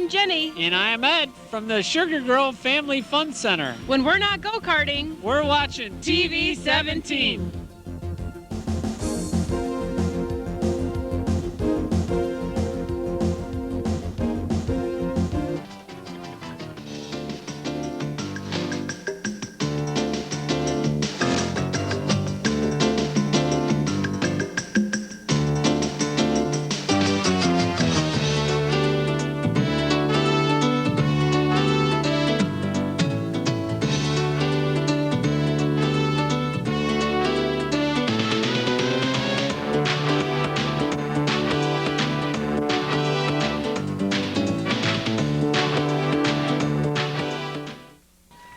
I'm Jenny. And I'm Ed from the Sugar Grove Family Fun Center. When we're not go-karting, we're watching TV 17.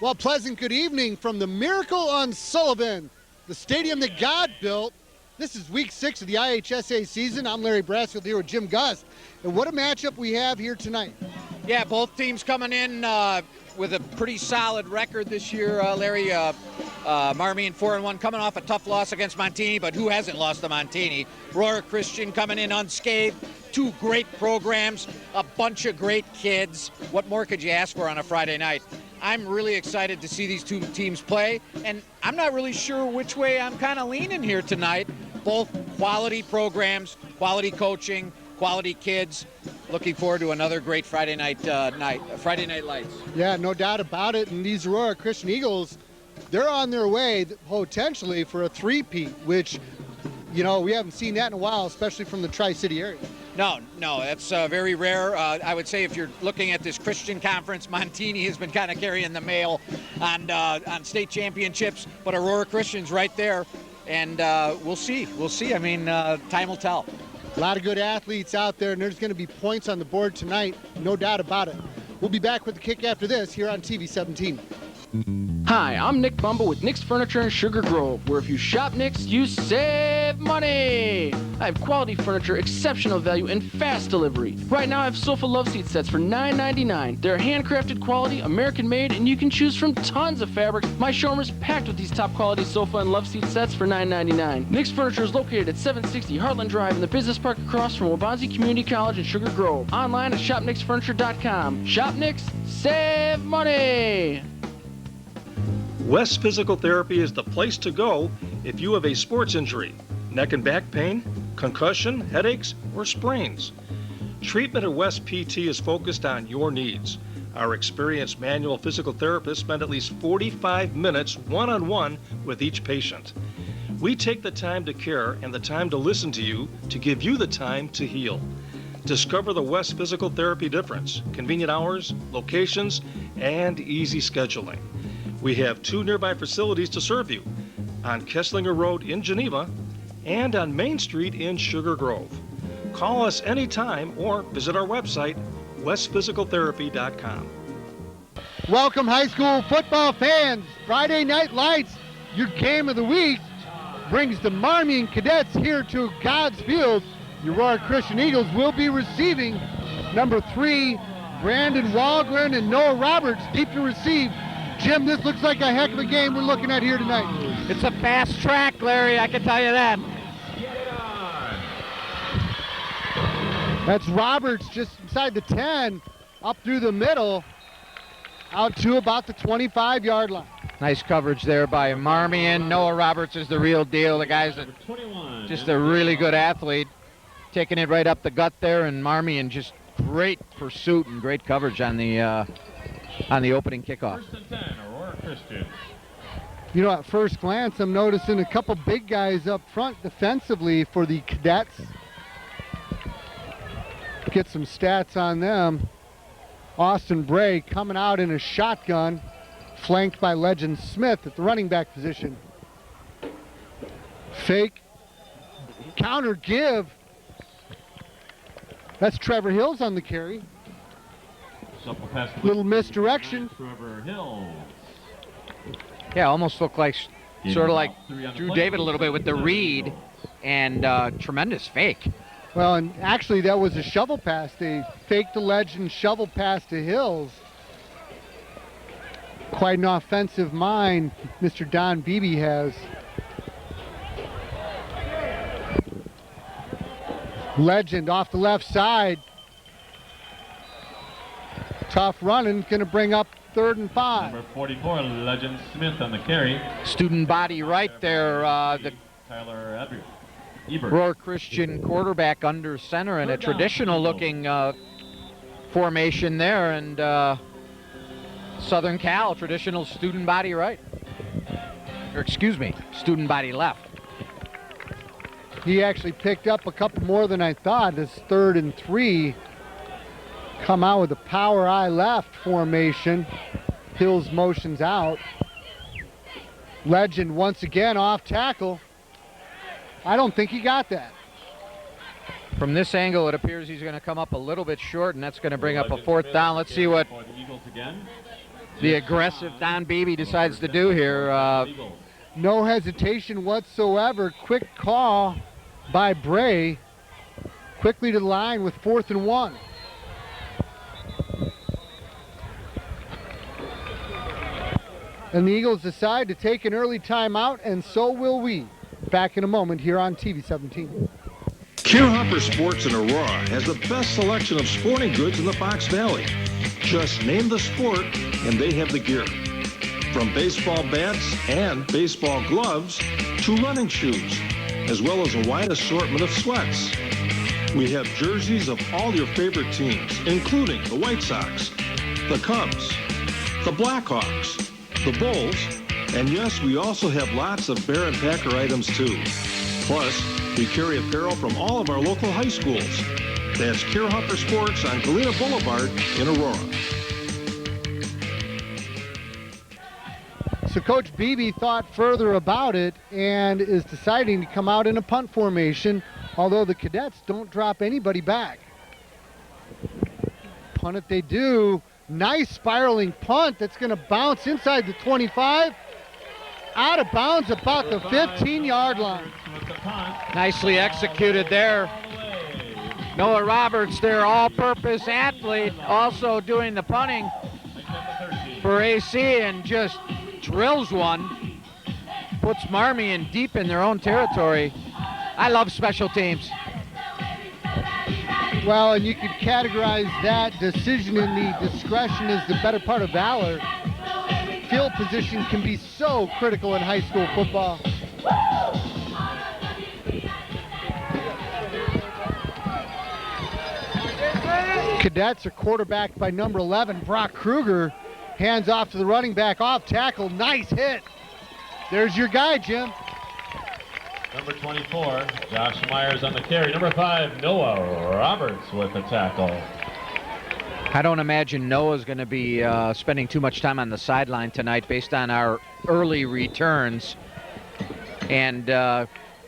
Well, pleasant good evening from the Miracle on Sullivan, the stadium that God built. This is week 6 of the IHSA season. I'm Larry Brassfield here with Jim Gust. And what a matchup we have here tonight. Yeah, both teams coming in with a pretty solid record this year, Larry. Marmion 4-1, coming off a tough loss against Montini, but who hasn't lost to Montini? Aurora Christian coming in unscathed. Two great programs, a bunch of great kids. What more could you ask for on a Friday night? I'm really excited to see these two teams play, and I'm not really sure which way I'm kind of leaning here tonight. Both quality programs, quality coaching, quality kids. Looking forward to another great Friday night Friday Night Lights. Yeah, no doubt about it. And these Aurora Christian Eagles, they're on their way potentially for a three-peat, which, you know, we haven't seen that in a while, especially from the Tri-City area. No, that's very rare. I would say if you're looking at this Christian Conference, Montini has been kind of carrying the mail on state championships, but Aurora Christian's right there, and we'll see. I mean, time will tell. A lot of good athletes out there, and there's going to be points on the board tonight, no doubt about it. We'll be back with the kick after this here on TV 17. Hi, I'm Nick Bumble with Nick's Furniture in Sugar Grove, where if you shop Nick's, you save money. I have quality furniture, exceptional value, and fast delivery. Right now I have sofa love seat sets for $9.99. They're handcrafted quality, American made, and you can choose from tons of fabric. My showroom is packed with these top quality sofa and love seat sets for $9.99. Nick's Furniture is located at 760 Heartland Drive in the business park across from Waubonsie Community College in Sugar Grove. Online at shopnicksfurniture.com. Shop Nick's, save money. West Physical Therapy is the place to go if you have a sports injury, neck and back pain, concussion, headaches, or sprains. Treatment at West PT is focused on your needs. Our experienced manual physical therapists spend at least 45 minutes one-on-one with each patient. We take the time to care and the time to listen to you to give you the time to heal. Discover the West Physical Therapy difference: convenient hours, locations, and easy scheduling. We have 2 nearby facilities to serve you, on Kesslinger Road in Geneva and on Main Street in Sugar Grove. Call us anytime or visit our website, westphysicaltherapy.com. Welcome, high school football fans. Friday Night Lights, your game of the week, brings the Marmion Cadets here to God's Field. The Aurora Christian Eagles will be receiving number 3, Brandon Walgren and Noah Roberts, deep to receive. Jim, this looks like a heck of a game we're looking at here tonight. It's a fast track, Larry, I can tell you that. That's Roberts just inside the 10, up through the middle, out to about the 25-yard line. Nice coverage there by Marmion. Noah Roberts is the real deal. The guy's just a really good athlete, taking it right up the gut there, and Marmion just great pursuit and great coverage on the opening kickoff. First and 10, Aurora Christian. You know, at first glance, I'm noticing a couple big guys up front defensively for the Cadets. Get some stats on them. Austin Bray coming out in a shotgun, flanked by Legend Smith at the running back position. Fake, counter give. That's Trevor Hills on the carry. Little misdirection. Trevor Hills. Yeah, almost looked like sort of like Drew David a little bit with the read, and tremendous fake. Well, and actually that was a shovel pass. They faked the Legend, shovel pass to Hills. Quite an offensive mind Mr. Don Beebe has. Legend off the left side. Tough running, going to bring up 3rd and 5. Number 44, Legend Smith on the carry. Student body right there. The Tyler Ebert. Aurora Christian quarterback under center in a traditional-looking formation there, and Southern Cal, traditional student body right. Or excuse me, student body left. He actually picked up a couple more than I thought. This 3rd and 3. Come out with a power I left formation. Hills motions out. Legend once again off tackle. I don't think he got that. From this angle, it appears he's going to come up a little bit short, and that's going to bring up a 4th down. Let's see what the aggressive Don Beebe decides to do here. No hesitation whatsoever. Quick call by Bray. Quickly to the line with 4th and 1. And the Eagles decide to take an early timeout, and so will we. Back in a moment here on TV 17. Hopper Sports in Aurora has the best selection of sporting goods in the Fox Valley. Just name the sport and they have the gear. From baseball bats and baseball gloves to running shoes, as well as a wide assortment of sweats. We have jerseys of all your favorite teams, including the White Sox, the Cubs, the Blackhawks, the Bulls, and yes, we also have lots of Bear and Packer items too. Plus, we carry apparel from all of our local high schools. That's Hopper Sports on Galena Boulevard in Aurora. So Coach Beebe thought further about it and is deciding to come out in a punt formation, although the Cadets don't drop anybody back. Punt it they do. Nice spiraling punt that's going to bounce inside the 25. Out of bounds about the 15-yard line. Nicely executed there. Noah Roberts, their all-purpose athlete, also doing the punting for AC, and just drills one. Puts Marmion deep in their own territory. I love special teams. Well, and you could categorize that decision in the discretion as the better part of valor. Field position can be so critical in high school football. Cadets are quarterbacked by number 11, Brock Kruger. Hands off to the running back, off tackle, nice hit. There's your guy, Jim. Number 24, Josh Myers on the carry. Number 5, Noah Roberts with the tackle. I don't imagine Noah's going to be spending too much time on the sideline tonight based on our early returns. And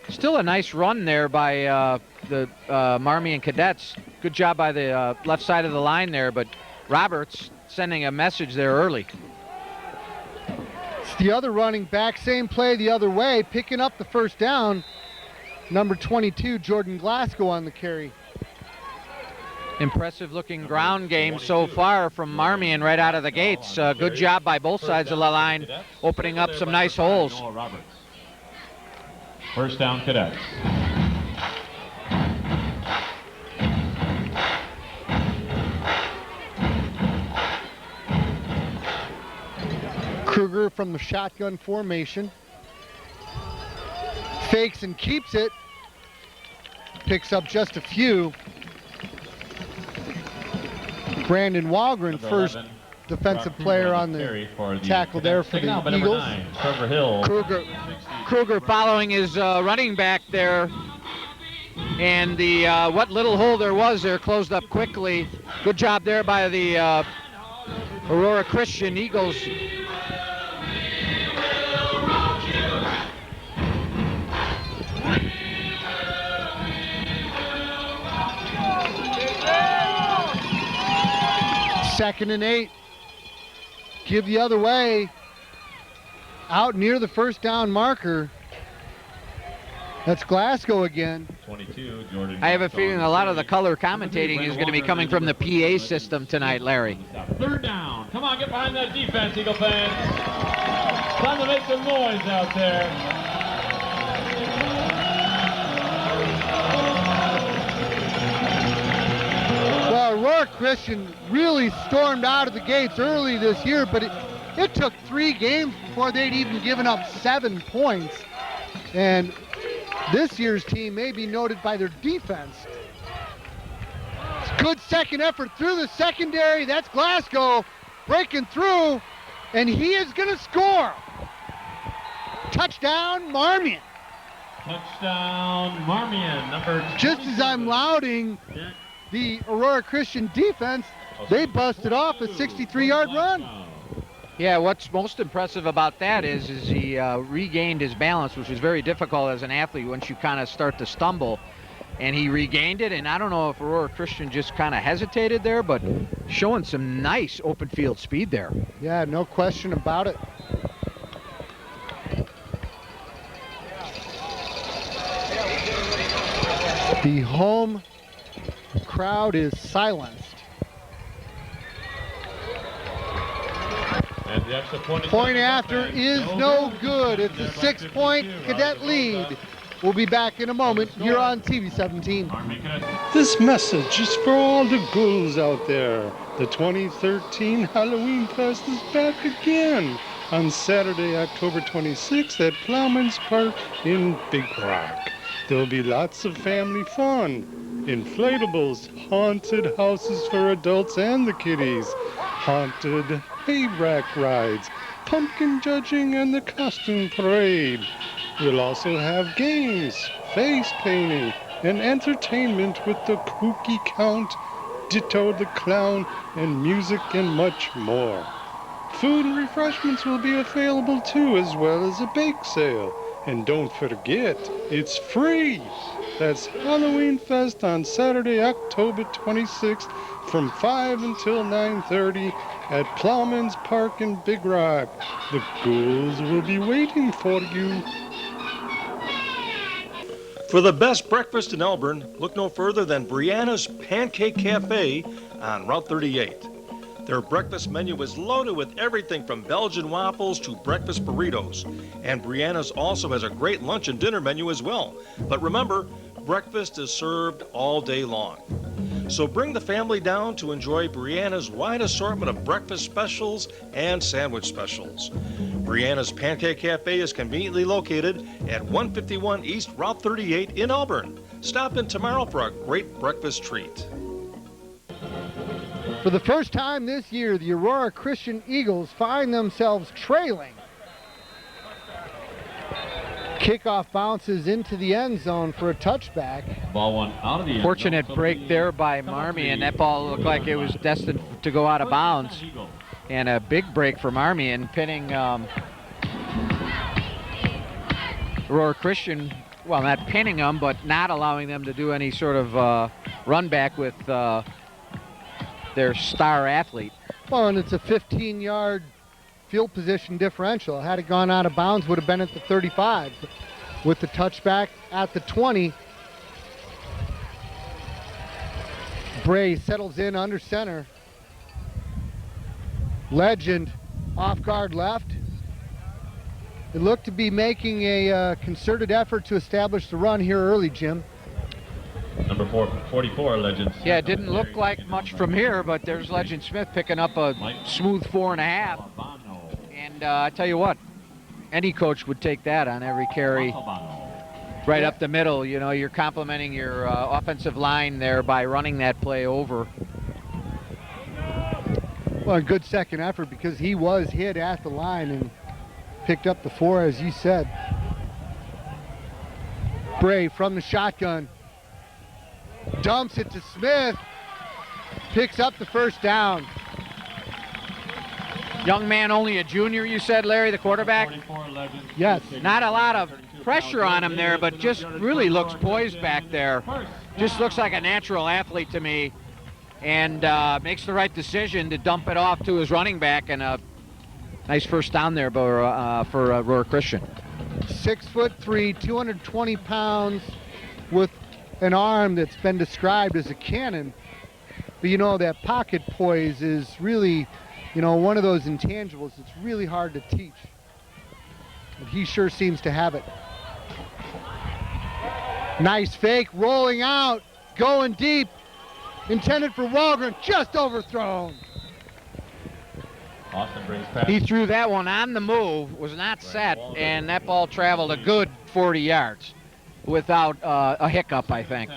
still a nice run there by the Marmion Cadets. Good job by the left side of the line there, but Roberts sending a message there early. It's the other running back, same play the other way, picking up the 1st down. Number 22, Jordan Glasgow on the carry. Impressive looking ground game so far from Marmion right out of the gates. Good job by both sides of the line, opening up some nice holes. Noah Roberts. 1st down, Cadets. Kruger from the shotgun formation. Fakes and keeps it. Picks up just a few. Brandon Walgren, first defensive player on the tackle there for the Eagles. 9, Trevor Hill. Kruger following his running back there. And the what little hole there was there closed up quickly. Good job there by the Aurora Christian Eagles. Second and 8. Give the other way. Out near the 1st down marker. That's Glasgow again. 22, Jordan. I have a feeling a lot of the color commentating is going to be coming from the PA system tonight, Larry. 3rd down. Come on, get behind that defense, Eagle fans. Time to make some noise out there. Well, Well, Aurora Christian really stormed out of the gates early this year, but it took 3 games before they'd even given up 7 points. And this year's team may be noted by their defense. Good second effort through the secondary. That's Glasgow breaking through, and he is going to score. Touchdown, Marmion. Touchdown, Marmion, number 27. Just as I'm lauding the Aurora Christian defense, they busted off a 63-yard run. Yeah, what's most impressive about that is he regained his balance, which is very difficult as an athlete once you kind of start to stumble. And he regained it, and I don't know if Aurora Christian just kind of hesitated there, but showing some nice open field speed there. Yeah, no question about it. The home crowd is silenced. And the extra Point after is no good. It's a 6-point cadet lead. We'll be back in a moment here on TV 17. This message is for all the ghouls out there. The 2013 Halloween Fest is back again on Saturday, October 26th at Plowman's Park in Big Rock. There'll be lots of family fun. Inflatables, haunted houses for adults and the kiddies, haunted hay rack rides, pumpkin judging, and the costume parade. We'll also have games, face painting, and entertainment with the Kooky Count, Ditto the Clown, and music and much more. Food and refreshments will be available too, as well as a bake sale. And don't forget, it's free! That's Halloween Fest on Saturday, October 26th from 5 until 9:30 at Plowman's Park in Big Rock. The ghouls will be waiting for you. For the best breakfast in Elburn, look no further than Brianna's Pancake Cafe on Route 38. Their breakfast menu is loaded with everything from Belgian waffles to breakfast burritos. And Brianna's also has a great lunch and dinner menu as well. But remember, breakfast is served all day long. So bring the family down to enjoy Brianna's wide assortment of breakfast specials and sandwich specials. Brianna's Pancake Cafe is conveniently located at 151 East Route 38 in Elburn. Stop in tomorrow for a great breakfast treat. For the first time this year, the Aurora Christian Eagles find themselves trailing. Kickoff bounces into the end zone for a touchback. Ball one out of the end. Fortunate break there by Marmion. That ball looked like it was destined to go out of bounds. And a big break for Marmion, pinning Aurora Christian, well, not pinning them, but not allowing them to do any sort of run back with their star athlete. Well, and it's a 15-yard field position differential. Had it gone out of bounds, would have been at the 35. With the touchback at the 20. Bray settles in under center. Legend off guard left. It looked to be making a concerted effort to establish the run here early, Jim. Number 44, Legend. Yeah, it didn't look like much from here, but there's Legend Smith picking up a smooth 4.5. And I tell you what, any coach would take that on every carry right up the middle. You know, you're complimenting your offensive line there by running that play over. Well, a good second effort because he was hit at the line and picked up the 4, as you said. Bray from the shotgun. Dumps it to Smith. Picks up the first down. Young man, only a junior, you said, Larry, the quarterback? Yes. Not a lot of pressure on him there, but just really looks poised back there. Just looks like a natural athlete to me. And makes the right decision to dump it off to his running back, and a nice first down there for Aurora Christian. 6'3", 220 pounds with an arm that's been described as a cannon. But you know, that pocket poise is really, you know, one of those intangibles that's really hard to teach. And he sure seems to have it. Nice fake, rolling out, going deep. intended for Walgren, just overthrown. Austin brings pass. He threw that one on the move, was not set, and that ball traveled a good 40 yards without a hiccup, I think.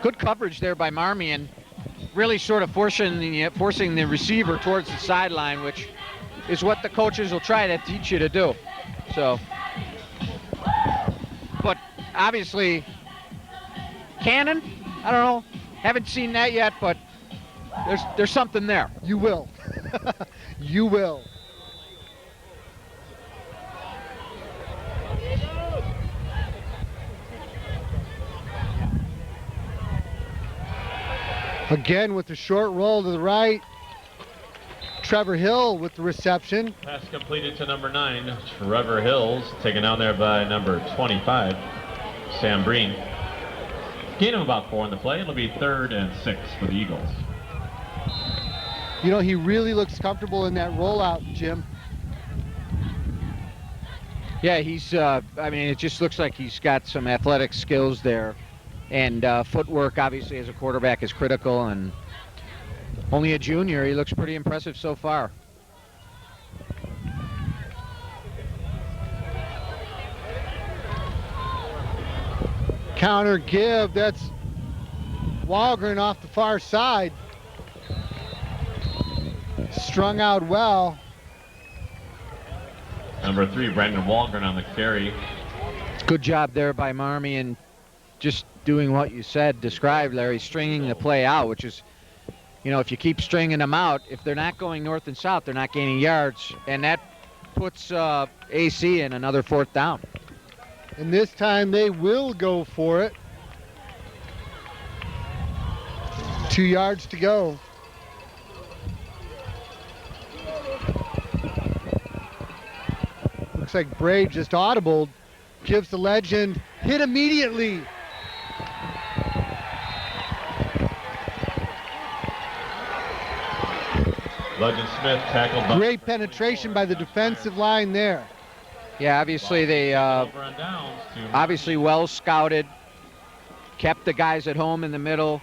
Good coverage there by Marmion, really sort of forcing the receiver towards the sideline, which is what the coaches will try to teach you to do. So, but obviously, Cannon, I don't know, haven't seen that yet, but there's something there. You will. You will. Again with the short roll to the right. Trevor Hill with the reception. Pass completed to number 9, Trevor Hills, taken down there by number 25, Sam Breen. Gain of about 4 in the play. It'll be 3rd and 6 for the Eagles. You know, he really looks comfortable in that rollout, Jim. Yeah, he's, I mean, it just looks like he's got some athletic skills there. And footwork, obviously, as a quarterback is critical. And only a junior, he looks pretty impressive so far. Counter give, that's Walgren off the far side. Strung out well. Number 3, Brandon Walgren on the carry. Good job there by Marmion, just doing what you described, Larry, stringing the play out, which is, you know, if you keep stringing them out, if they're not going north and south, they're not gaining yards, and that puts AC in another 4th down. And this time they will go for it. 2 yards to go. Looks like Bray just audibled. Gives the legend. Hit immediately. Legend Smith tackled. Great penetration by the defensive line there. Yeah, obviously they obviously well scouted, kept the guys at home in the middle.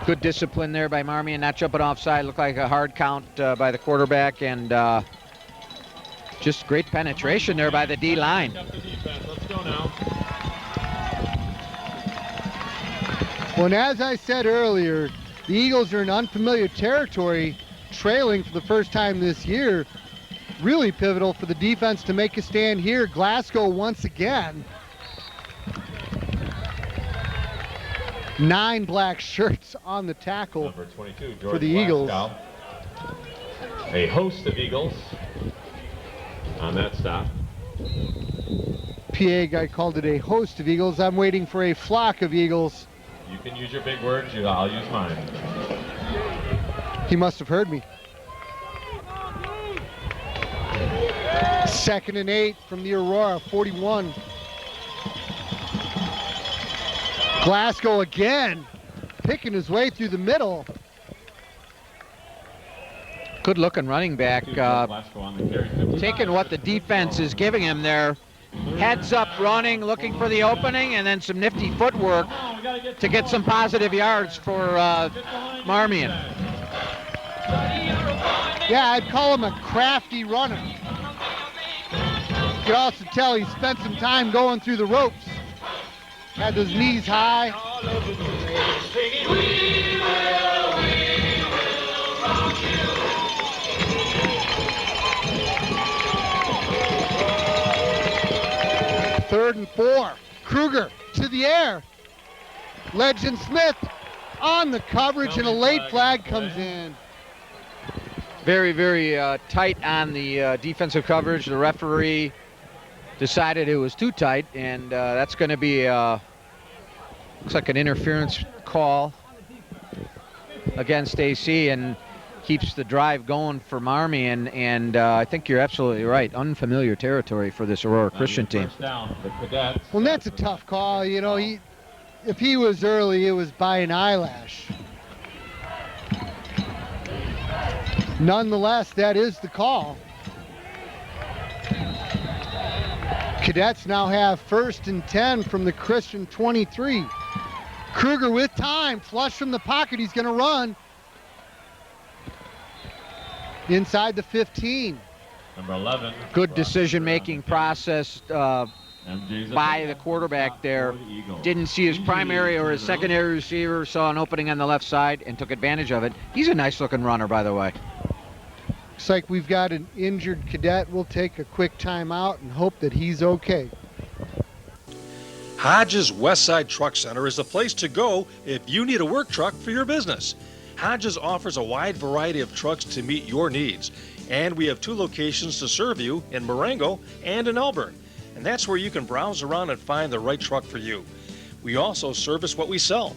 Good discipline there by Marmion, not jumping offside. Looked like a hard count by the quarterback, and just great penetration there by the D line. Let's go now. Well, and as I said earlier, the Eagles are in unfamiliar territory, trailing for the first time this year. Really pivotal for the defense to make a stand here. Glasgow once again. 9 black shirts on the tackle. Number 22, Jordan for the Eagles. Glasgow. A host of Eagles on that stop. PA guy called it a host of Eagles. I'm waiting for a flock of Eagles. You can use your big words, I'll use mine. He must have heard me. 2nd and 8 from the Aurora, 41. Glasgow again, picking his way through the middle. Good looking running back, taking what the defense is giving him there. Heads up running, looking for the opening, and then some nifty footwork to get some positive yards for Marmion. Yeah, I'd call him a crafty runner. You could also tell he spent some time going through the ropes. Had those knees high. Third and 4. Kruger to the air. Legend Smith on the coverage, and a late flag comes in. Very, very tight on the defensive coverage. The referee decided it was too tight, and that's going to be, looks like an interference call against AC, and keeps the drive going for Marmion. And I think you're absolutely right. Unfamiliar territory for this Aurora Christian team. Down, the Cadets. Well, that's a tough call. You know, if he was early, it was by an eyelash. Nonetheless, that is the call. Cadets now have 1st and 10 from the Christian 23. Kruger with time, flush from the pocket, he's gonna run. Inside the 15. Number 11. Good decision-making process by the quarterback there. Didn't see his primary or his secondary receiver, saw an opening on the left side and took advantage of it. He's a nice-looking runner, by the way. Looks like we've got an injured cadet. We'll take a quick timeout and hope that he's okay. Hodges Westside Truck Center is the place to go if you need a work truck for your business. Hodges offers a wide variety of trucks to meet your needs, and we have 2 locations to serve you in Marengo and in Elburn, and that's where you can browse around and find the right truck for you. We also service what we sell.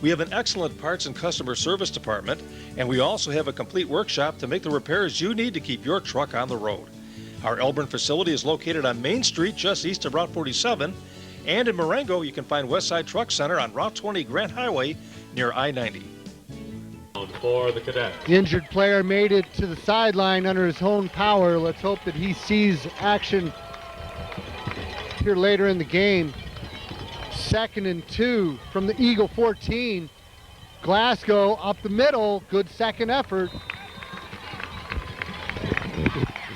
We have an excellent parts and customer service department, and we also have a complete workshop to make the repairs you need to keep your truck on the road. Our Elburn facility is located on Main Street just east of Route 47, and in Marengo you can find Westside Truck Center on Route 20 Grant Highway near I-90. For the Cadets. The injured player made it to the sideline under his own power. Let's hope that he sees action here later in the game. 2nd and 2 from the Eagle 14. Glasgow up the middle. Good second effort.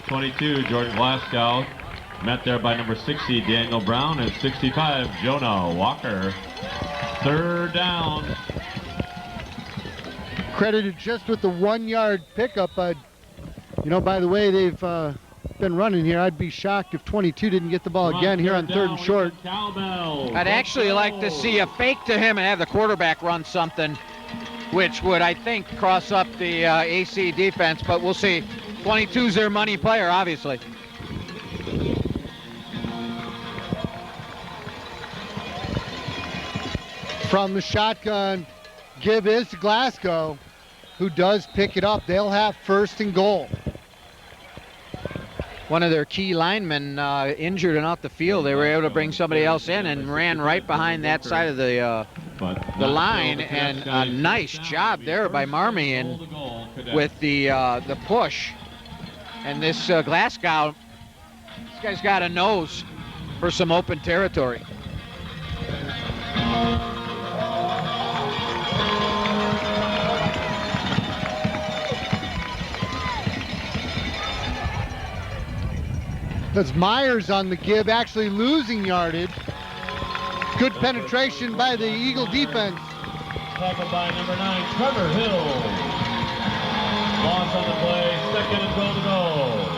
22, Jordan Glasgow. Met there by number 60, Daniel Brown, and 65, Jonah Walker. 3rd down. Credited just with the 1-yard pickup. You know, by the way, they've been running here. I'd be shocked if 22 didn't get the ball again here on 3rd and short. I'd actually like to see a fake to him and have the quarterback run something, which would, I think, cross up the AC defense, but we'll see. 22's their money player, obviously. From the shotgun, give is to Glasgow, who does pick it up. They'll have 1st and goal. One of their key linemen injured and off the field. They were able to bring somebody else in and ran right behind that side of the line. And a nice job there by Marmion with the push. And this Glasgow, this guy's got a nose for some open territory. That's Myers on the give, actually losing yardage. Good penetration by the Eagle defense. Tackled by number 9, Trevor Hill. Loss on the play, 2nd and goal to go.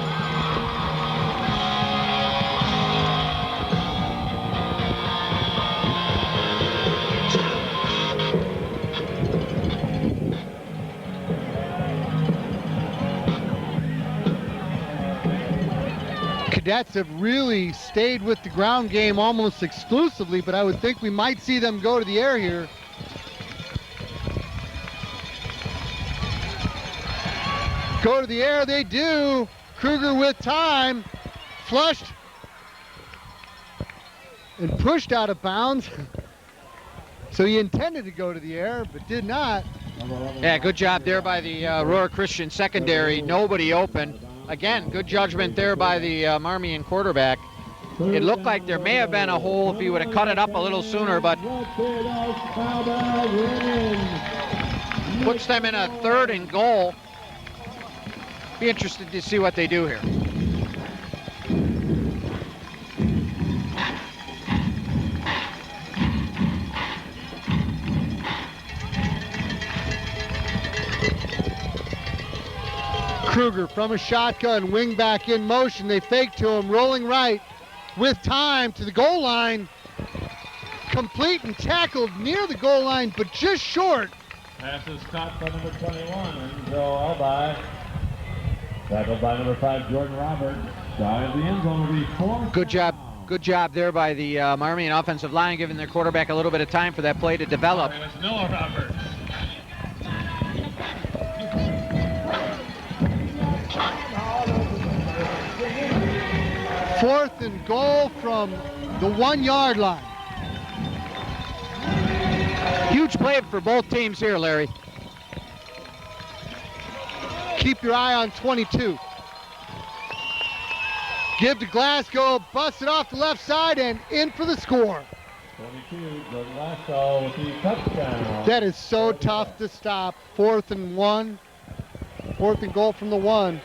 Cadets have really stayed with the ground game almost exclusively, but I would think we might see them go to the air here. Go to the air, they do. Kruger with time, flushed and pushed out of bounds. So he intended to go to the air, but did not. Yeah, good job there by the Aurora Christian secondary. Nobody open. Again, good judgment there by the Marmion quarterback. It looked like there may have been a hole if he would have cut it up a little sooner, but puts them in a 3rd and goal. Be interested to see what they do here. Kruger from a shotgun, wing back in motion. They fake to him, rolling right with time to the goal line. Complete and tackled near the goal line, but just short. Pass is caught by number 21, Joe Albi. Tackled by number 5, Jordan Roberts. Shy of the end zone will be 4. Good job there by the Marmion offensive line, giving their quarterback a little bit of time for that play to develop. And it's Noah Roberts. Fourth and goal from the 1-yard line. Huge play for both teams here, Larry. Keep your eye on 22. Give to Glasgow, busted off the left side and in for the score. That is so tough to stop. 4th and 1. 4th and goal from the 1.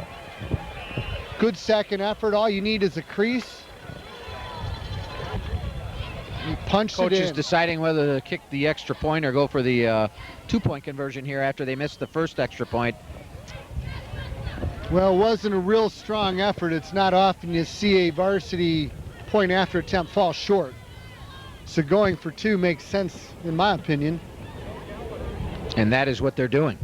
Good second effort. All you need is a crease. You punched Coach it in. is deciding whether to kick the extra point or go for the 2-point conversion here after they missed the first extra point. Well, it wasn't a real strong effort. It's not often you see a varsity point after attempt fall short. So going for 2 makes sense, in my opinion. And that is what they're doing.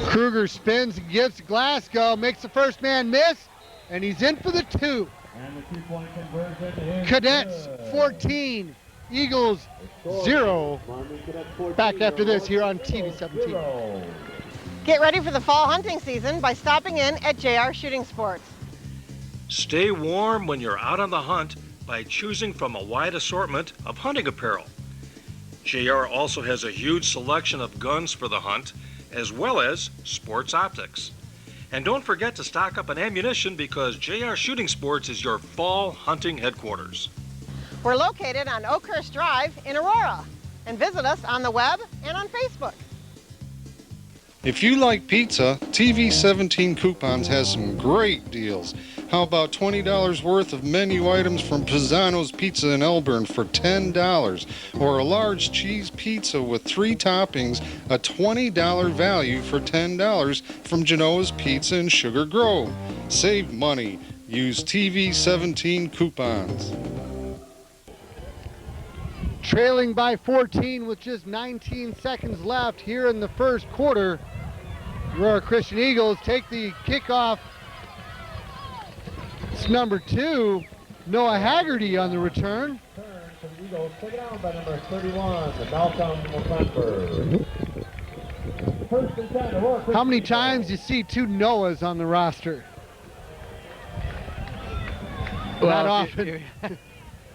Kruger spins and gives to Glasgow, makes the first man miss, and he's in for the 2. And the 2-point conversion is Cadets 14, Eagles 0. Back after this here on TV 17. Get ready for the fall hunting season by stopping in at JR Shooting Sports. Stay warm when you're out on the hunt by choosing from a wide assortment of hunting apparel. JR also has a huge selection of guns for the hunt, as well as sports optics. And don't forget to stock up on ammunition because JR Shooting Sports is your fall hunting headquarters. We're located on Oakhurst Drive in Aurora. And visit us on the web and on Facebook. If you like pizza, TV 17 Coupons has some great deals. How about $20 worth of menu items from Pisano's Pizza in Elburn for $10, or a large cheese pizza with 3 toppings, a $20 value for $10 from Genoa's Pizza in Sugar Grove. Save money. Use TV 17 Coupons. Trailing by 14 with just 19 seconds left here in the first quarter. Aurora Christian Eagles take the kickoff. It's number 2, Noah Haggerty on the return. Eagles taken out by number 31, Malcolm McClanford. First and 10, Aurora Christian. How many times you see 2 Noahs on the roster? Not often.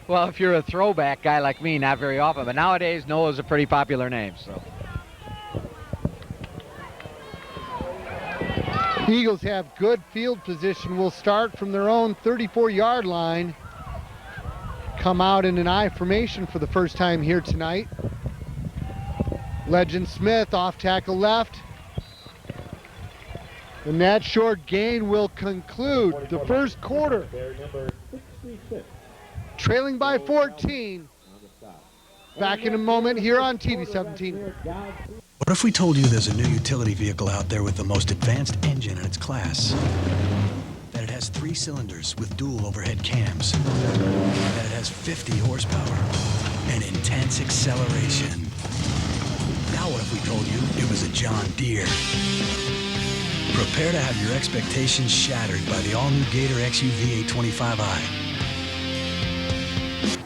Well, if you're a throwback guy like me, not very often. But nowadays, Noah's a pretty popular name. So. The Eagles have good field position. Will start from their own 34-yard line. Come out in an I formation for the first time here tonight. Legend Smith off tackle left. And that short gain will conclude the first quarter. Trailing by 14. Back in a moment here on TV 17. What if we told you there's a new utility vehicle out there with the most advanced engine in its class? That it has 3 cylinders with dual overhead cams. That it has 50 horsepower and intense acceleration. Now what if we told you it was a John Deere? Prepare to have your expectations shattered by the all-new Gator XUV 825i.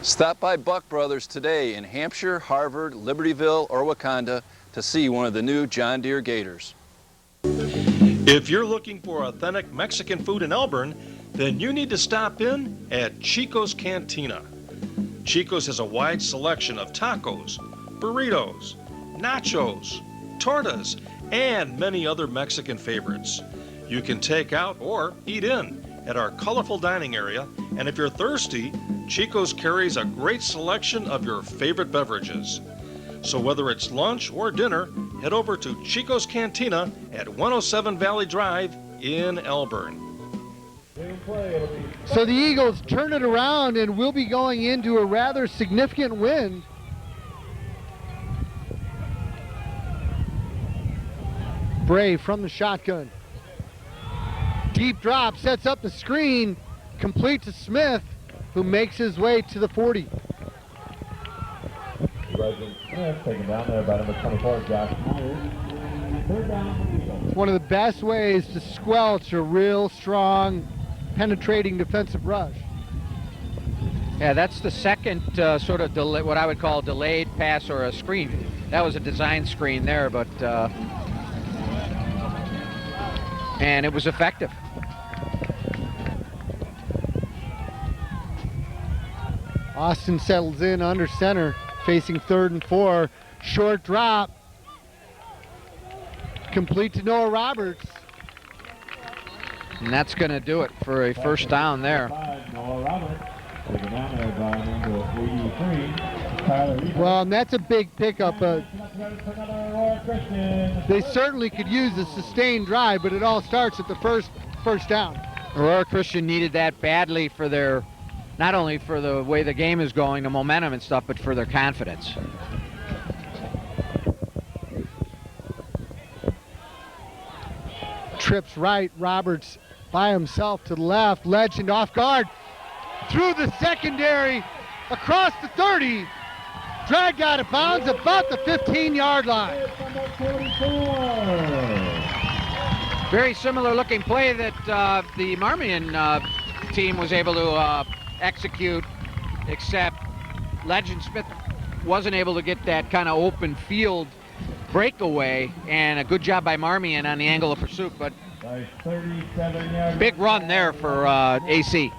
Stop by Buck Brothers today in Hampshire, Harvard, Libertyville, or Wakanda to see one of the new John Deere Gators. If you're looking for authentic Mexican food in Elburn, then you need to stop in at Chico's Cantina. Chico's has a wide selection of tacos, burritos, nachos, tortas, and many other Mexican favorites. You can take out or eat in at our colorful dining area, and if you're thirsty, Chico's carries a great selection of your favorite beverages. So whether it's lunch or dinner, head over to Chico's Cantina at 107 Valley Drive in Elburn. So the Eagles turn it around and will be going into a rather significant win. Bray from the shotgun. Deep drop, sets up the screen, complete to Smith, who makes his way to the 40. Smith taken down there by number 24, Josh Myers. Third down. It's one of the best ways to squelch a real strong, penetrating defensive rush. Yeah, that's the second sort of what I would call delayed pass or a screen. That was a design screen there, but and it was effective. Austin settles in under center, facing 3rd and 4. Short drop. Complete to Noah Roberts. And that's going to do it for a first down there. Well, and that's a big pickup. They certainly could use a sustained drive, but it all starts at the first down. Aurora Christian needed that badly for their, not only for the way the game is going, the momentum and stuff, but for their confidence. Trips right, Roberts by himself to the left, Legend off guard, through the secondary, across the 30, dragged out of bounds about the 15-yard line. Very similar looking play that the Marmion team was able to execute, except Legend Smith wasn't able to get that kind of open field breakaway, and a good job by Marmion on the angle of pursuit, but big run there for AC.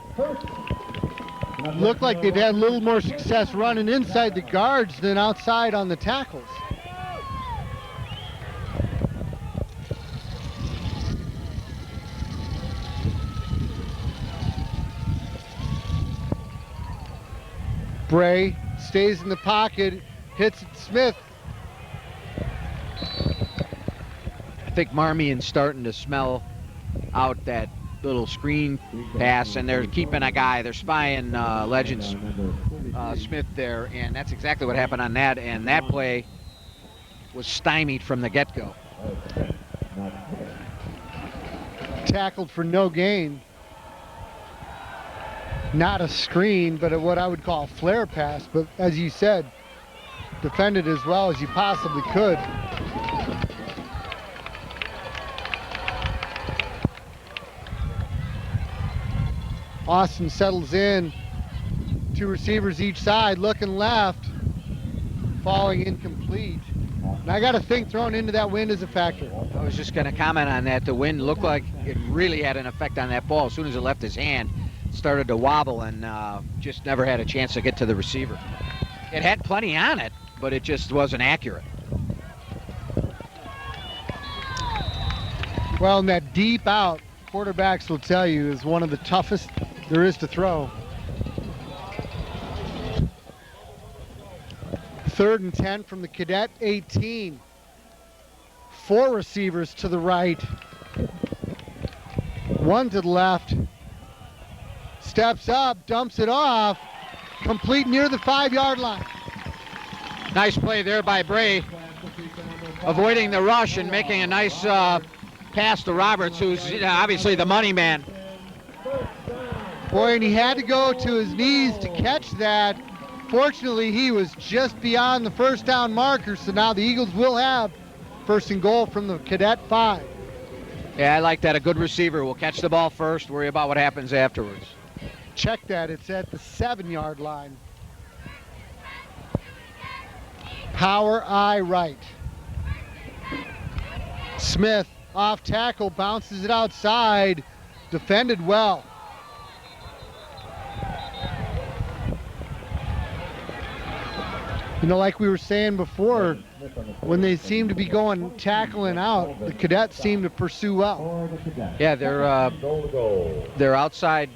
Looked like they've had a little more success running inside the guards than outside on the tackles. Bray stays in the pocket, hits it Smith. I think Marmion's starting to smell out that little screen pass, and they're keeping a guy. They're spying Legend Smith there, and that's exactly what happened on that, and that play was stymied from the get-go. Tackled for no gain. Not a screen, but what I would call a flare pass, but as you said, defended as well as you possibly could. Austin settles in, two receivers each side, looking left, falling incomplete. And I got to think throwing into that wind is a factor. I was just going to comment on that. The wind looked like it really had an effect on that ball. As soon as it left his hand, it started to wobble, and just never had a chance to get to the receiver. It had plenty on it, but it just wasn't accurate. Well, and that deep out, quarterbacks will tell you, is one of the toughest there is to throw. 3rd and 10 from the Cadet 18. 4 receivers to the right. 1 to the left. Steps up, dumps it off, complete near the 5-yard line. Nice play there by Bray, avoiding the rush and making a nice pass to Roberts, who's obviously the money man. Boy, and he had to go to his knees to catch that. Fortunately, he was just beyond the first down marker, so now the Eagles will have 1st and goal from the Cadet 5. Yeah, I like that. A good receiver will catch the ball first, worry about what happens afterwards. Check that, it's at the 7-yard line. Power eye right. Smith off tackle, bounces it outside, defended well. You know, like we were saying before, when they seem to be going tackling out, the Cadets seem to pursue well. Yeah, they're outside.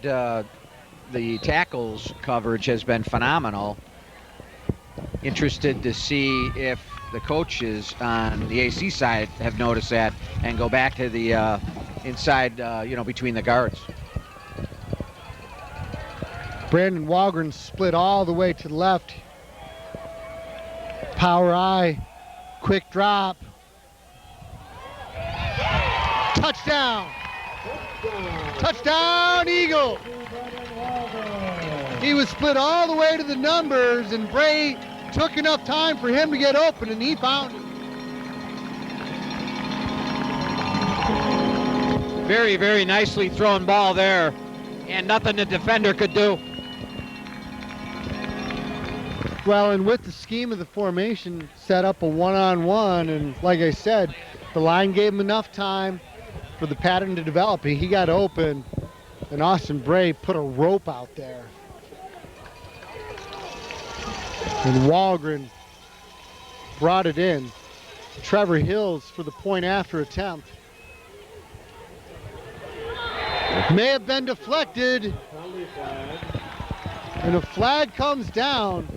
The tackles coverage has been phenomenal. Interested to see if the coaches on the AC side have noticed that and go back to the inside, between the guards. Brandon Walgren split all the way to the left. Power eye, quick drop. Touchdown! Touchdown, Eagle! He was split all the way to the numbers, and Bray took enough time for him to get open, and he found it. Very, very nicely thrown ball there, and nothing the defender could do. Well, and with the scheme of the formation, set up a one-on-one, and like I said, the line gave him enough time for the pattern to develop. He got open, and Austin Bray put a rope out there. And Walgren brought it in. Trevor Hills for the point after attempt. May have been deflected. And a flag comes down.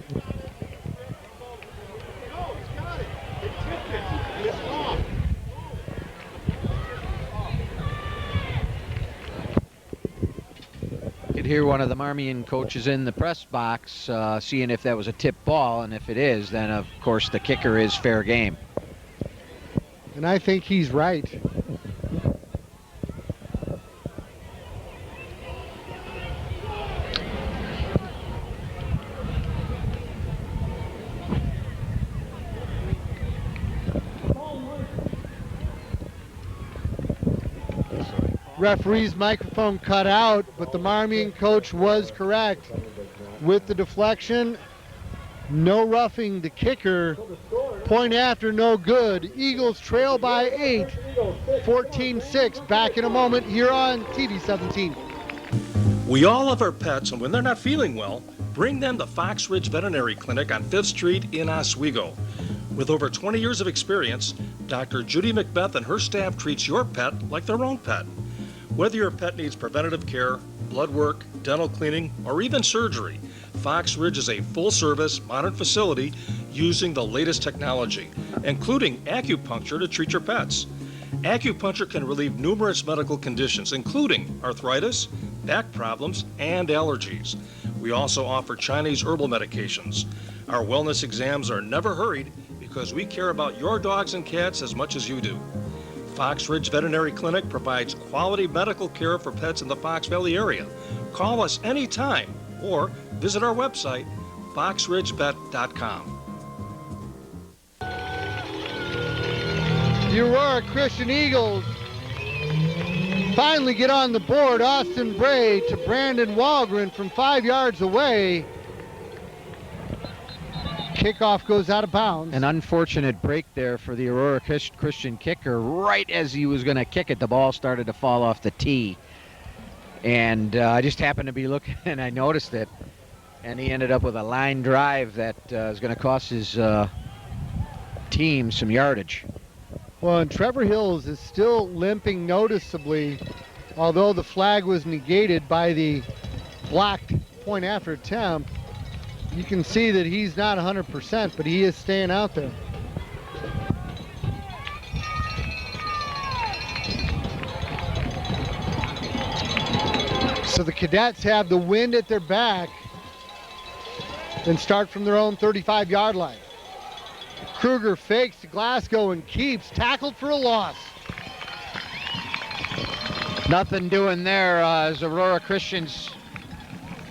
Could hear one of the Marmion coaches in the press box seeing if that was a tip ball, and if it is, then of course the kicker is fair game. And I think he's right. Referee's microphone cut out, but the Marmion coach was correct. With the deflection, no roughing the kicker. Point after, no good. Eagles trail by 8, 14-6. Back in a moment here on TV 17. We all love our pets, and when they're not feeling well, bring them to Fox Ridge Veterinary Clinic on 5th Street in Oswego. With over 20 years of experience, Dr. Judy Macbeth and her staff treats your pet like their own pet. Whether your pet needs preventative care, blood work, dental cleaning, or even surgery, Fox Ridge is a full-service, modern facility using the latest technology, including acupuncture to treat your pets. Acupuncture can relieve numerous medical conditions, including arthritis, back problems, and allergies. We also offer Chinese herbal medications. Our wellness exams are never hurried because we care about your dogs and cats as much as you do. Fox Ridge Veterinary Clinic provides quality medical care for pets in the Fox Valley area. Call us anytime or visit our website, foxridgevet.com. The Aurora Christian Eagles finally get on the board. Austin Bray to Brandon Walgren from 5 yards away. Kickoff goes out of bounds. An unfortunate break there for the Aurora Christian kicker. Right as he was going to kick it, the ball started to fall off the tee. And I just happened to be looking, and I noticed it. And he ended up with a line drive that is going to cost his team some yardage. Well, and Trevor Hills is still limping noticeably, although the flag was negated by the blocked point after attempt. You can see that he's not 100%, but he is staying out there. So the Cadets have the wind at their back and start from their own 35-yard line. Kruger fakes to Glasgow and keeps, tackled for a loss. Nothing doing there as Aurora Christian's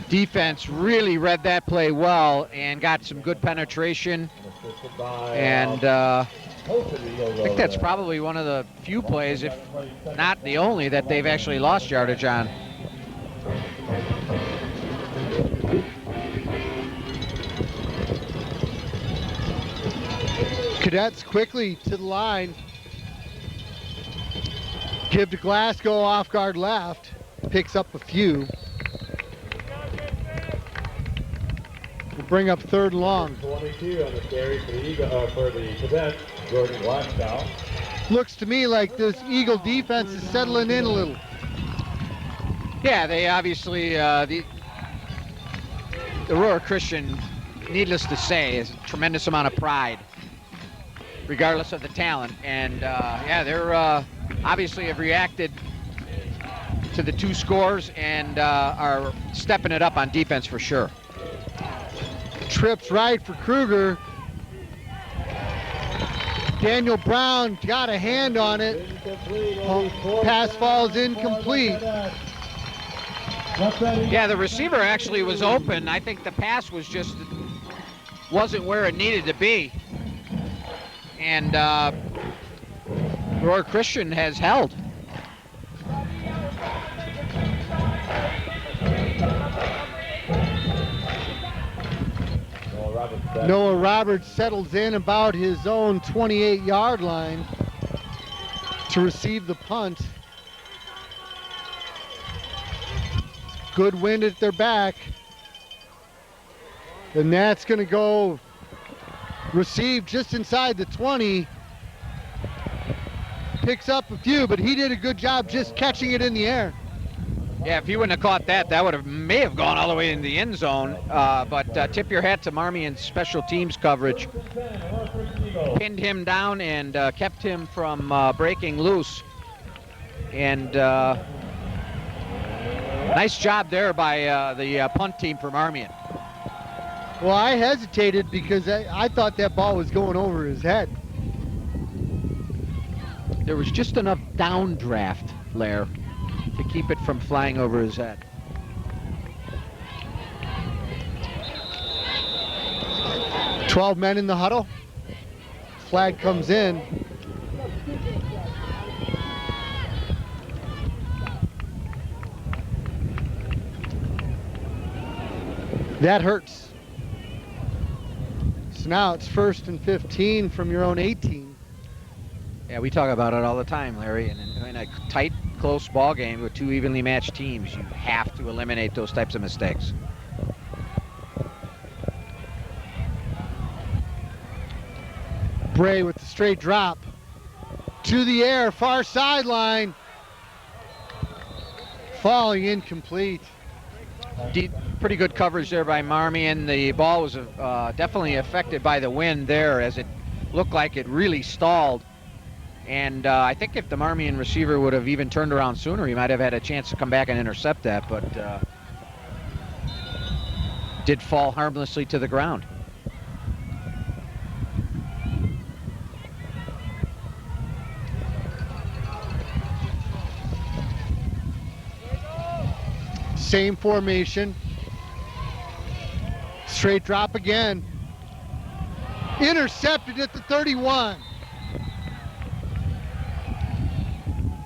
defense really read that play well and got some good penetration. And I think that's probably one of the few plays, if not the only, that they've actually lost yardage on. Cadets quickly to the line. Give to Glasgow, off guard left. Picks up a few. We'll bring up third and long. 22 on the carry for the Cadets, Jordan Glasgow. Looks to me like this Eagle defense is settling in a little. Yeah, they obviously, the Aurora Christian, needless to say, has a tremendous amount of pride, regardless of the talent. And yeah, they're obviously have reacted to the two scores and are stepping it up on defense for sure. Trips right for Kruger. Daniel Brown got a hand on it. Pass falls incomplete. Yeah, the receiver actually was open. I think the pass was just wasn't where it needed to be. And Aurora Christian has held. Noah Roberts settles in about his own 28-yard line to receive the punt. Good wind at their back. And that's going to go received just inside the 20. Picks up a few, but he did a good job just catching it in the air. Yeah, if he wouldn't have caught that, that may have gone all the way in the end zone. But tip your hat to Marmion's special teams coverage. Pinned him down and kept him from breaking loose. And nice job there by the punt team for Marmion. Well, I hesitated because I thought that ball was going over his head. There was just enough downdraft, Lair, to keep it from flying over his head. "12 men in the huddle. Flag comes in. That hurts. So now it's 1st and 15 from your own 18. Yeah, we talk about it all the time, Larry. And in a tight, close ball game with two evenly matched teams, you have to eliminate those types of mistakes. Bray with the straight drop. To the air, far sideline. Falling incomplete. Pretty good coverage there by Marmion. The ball was definitely affected by the wind there, as it looked like it really stalled. And I think if the Marmion receiver would have even turned around sooner, he might have had a chance to come back and intercept that, but did fall harmlessly to the ground. Same formation. Straight drop again. Intercepted at the 31.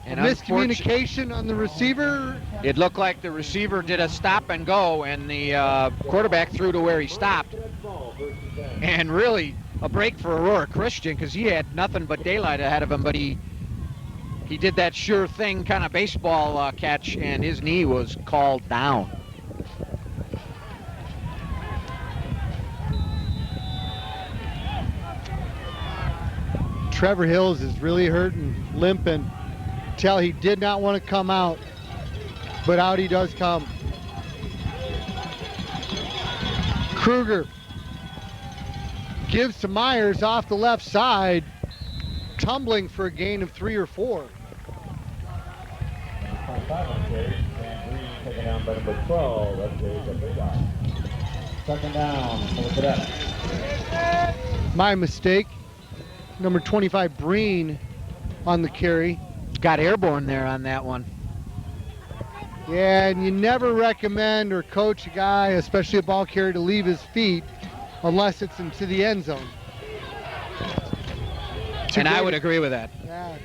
And miscommunication on the receiver. It looked like the receiver did a stop and go, and the quarterback threw to where he stopped. And really a break for Aurora Christian, because he had nothing but daylight ahead of him, but he did that sure thing kind of baseball catch, and his knee was called down. Trevor Hills is really hurting, limping. Tell he did not want to come out, but out he does come. Kruger gives to Myers off the left side, tumbling for a gain of 3 or 4. 25 on carry, and Green taken down by number 12. That's a big guy. 2nd down for the Cadets. My mistake. Number 25, Breen, on the carry. Got airborne there on that one. Yeah, and you never recommend or coach a guy, especially a ball carrier, to leave his feet unless it's into the end zone. And I would agree with that. Yeah,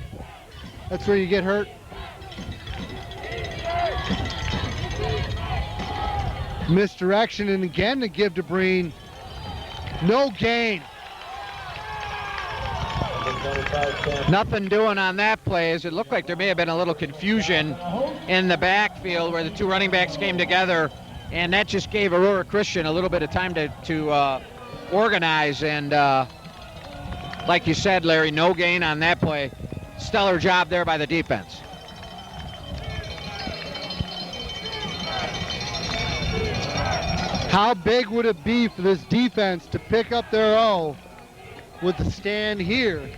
that's where you get hurt. Misdirection, and again to give to Breen. No gain. Nothing doing on that play, as it looked like there may have been a little confusion in the backfield where the two running backs came together, and that just gave Aurora Christian a little bit of time to organize. And like you said, Larry, no gain on that play. Stellar job there by the defense. How big would it be for this defense to pick up their O with the stand here?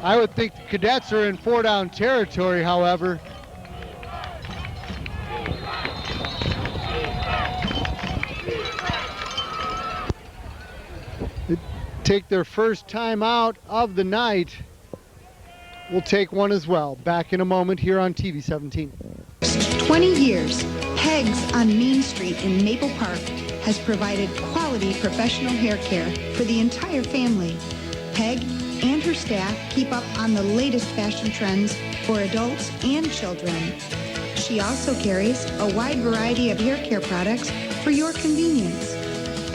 I would think the Cadets are in 4-down territory, however. They take their first time out of the night. We'll take one as well. Back in a moment here on TV 17. 20 years, Peg's on Main Street in Maple Park has provided quality professional hair care for the entire family. Peg and her staff keep up on the latest fashion trends for adults and children. She also carries a wide variety of hair care products for your convenience.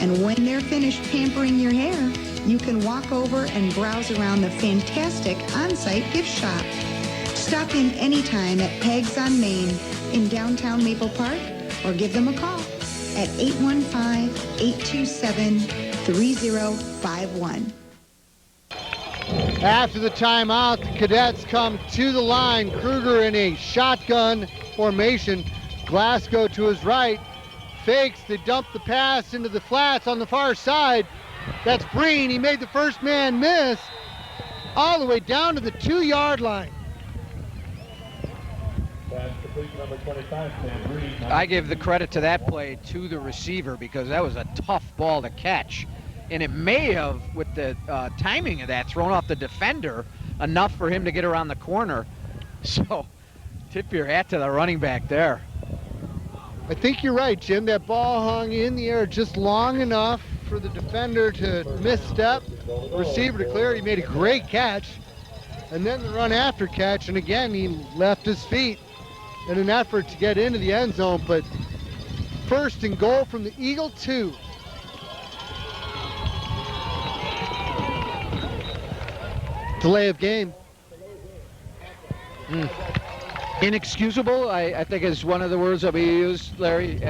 And when they're finished pampering your hair, you can walk over and browse around the fantastic on-site gift shop. Stop in anytime at Peg's on Main in downtown Maple Park, or give them a call at 815-827-3051. After the timeout, the Cadets come to the line. Kruger in a shotgun formation. Glasgow to his right, fakes, they dump the pass into the flats on the far side. That's Breen, he made the first man miss all the way down to the 2-yard line. I give the credit to that play to the receiver because that was a tough ball to catch. And it may have, with the timing of that, thrown off the defender enough for him to get around the corner. So tip your hat to the running back there. I think you're right, Jim. That ball hung in the air just long enough for the defender to misstep, receiver to clear. He made a great catch. And then the run after catch, and again, he left his feet in an effort to get into the end zone, but first and goal from the Eagle 2. Delay of game. Inexcusable, I think is one of the words that we use, Larry.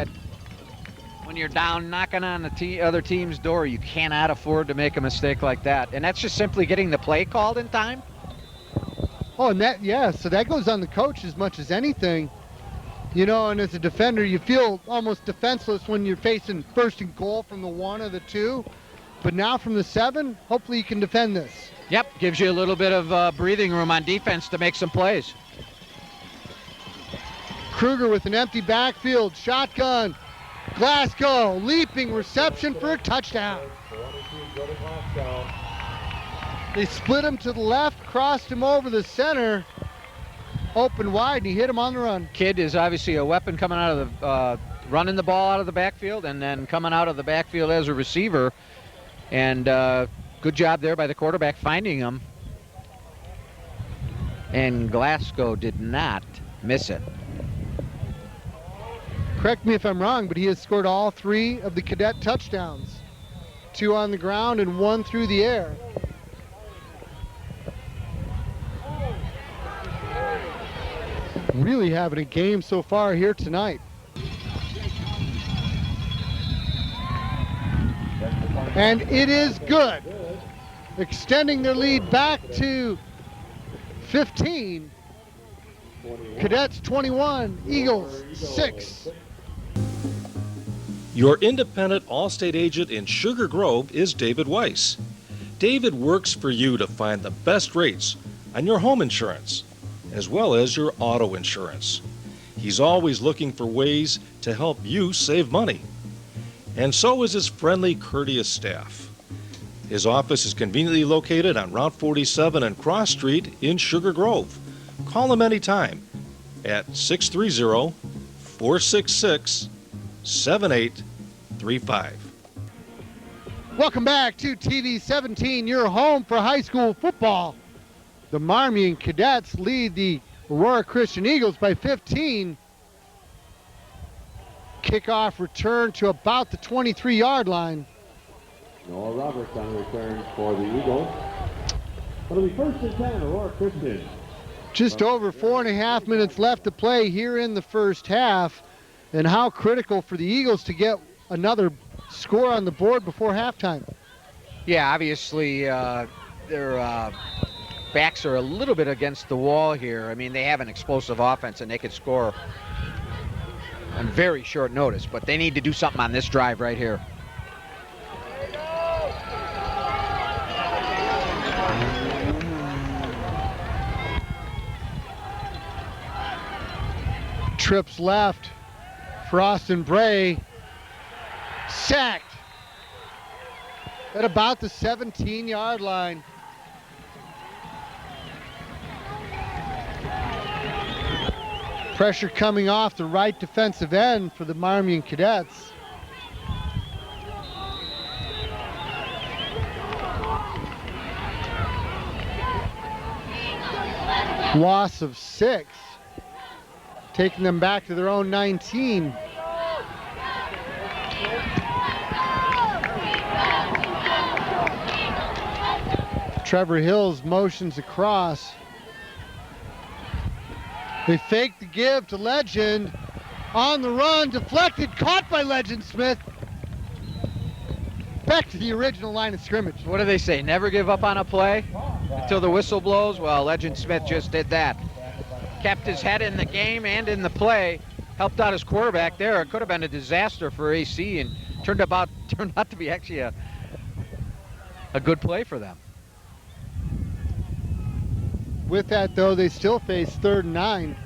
When you're down knocking on the other team's door, you cannot afford to make a mistake like that. And that's just simply getting the play called in time. Oh, and that, yeah, so that goes on the coach as much as anything. You know, and as a defender, you feel almost defenseless when you're facing first and goal from the 1 or the 2. But now from the 7, hopefully you can defend this. Yep, gives you a little bit of breathing room on defense to make some plays. Kruger with an empty backfield, shotgun. Glasgow, leaping reception for a touchdown. They split him to the left, crossed him over the center, open wide, and he hit him on the run. Kid is obviously a weapon coming out of the, running the ball out of the backfield and then coming out of the backfield as a receiver. And good job there by the quarterback finding him. And Glasgow did not miss it. Correct me if I'm wrong, but he has scored all 3 of the Cadet touchdowns. 2 on the ground and 1 through the air. Really having a game so far here tonight. And it is good. Extending their lead back to 15. Cadets 21, Eagles 6. Your independent Allstate agent in Sugar Grove is David Weiss. David works for you to find the best rates on your home insurance, as well as your auto insurance. He's always looking for ways to help you save money. And so is his friendly, courteous staff. His office is conveniently located on Route 47 and Cross Street in Sugar Grove. Call him anytime at 630-466-7835. Welcome back to TV 17, your home for high school football. The Marmion Cadets lead the Aurora Christian Eagles by 15. Kickoff return to about the 23-yard line. Noah Roberts on return for the Eagles. It'll be 1st and 10, Aurora Christian. Just over 4.5 minutes left to play here in the first half. And how critical for the Eagles to get another score on the board before halftime. Yeah, obviously their backs are a little bit against the wall here. I mean, they have an explosive offense and they could score on very short notice, but they need to do something on this drive right here. Trips left. Frost and Bray sacked at about the 17-yard line. Pressure coming off the right defensive end for the Marmion Cadets. Loss of 6. Taking them back to their own 19. Trevor Hills motions across. They fake the give to Legend. On the run, deflected, caught by Legend Smith. Back to the original line of scrimmage. What do they say? Never give up on a play until the whistle blows? Well, Legend Smith just did that. Kept his head in the game and in the play, helped out his quarterback there. It could have been a disaster for AC and turned out to be actually a good play for them. With that, though, they still face 3rd and 9.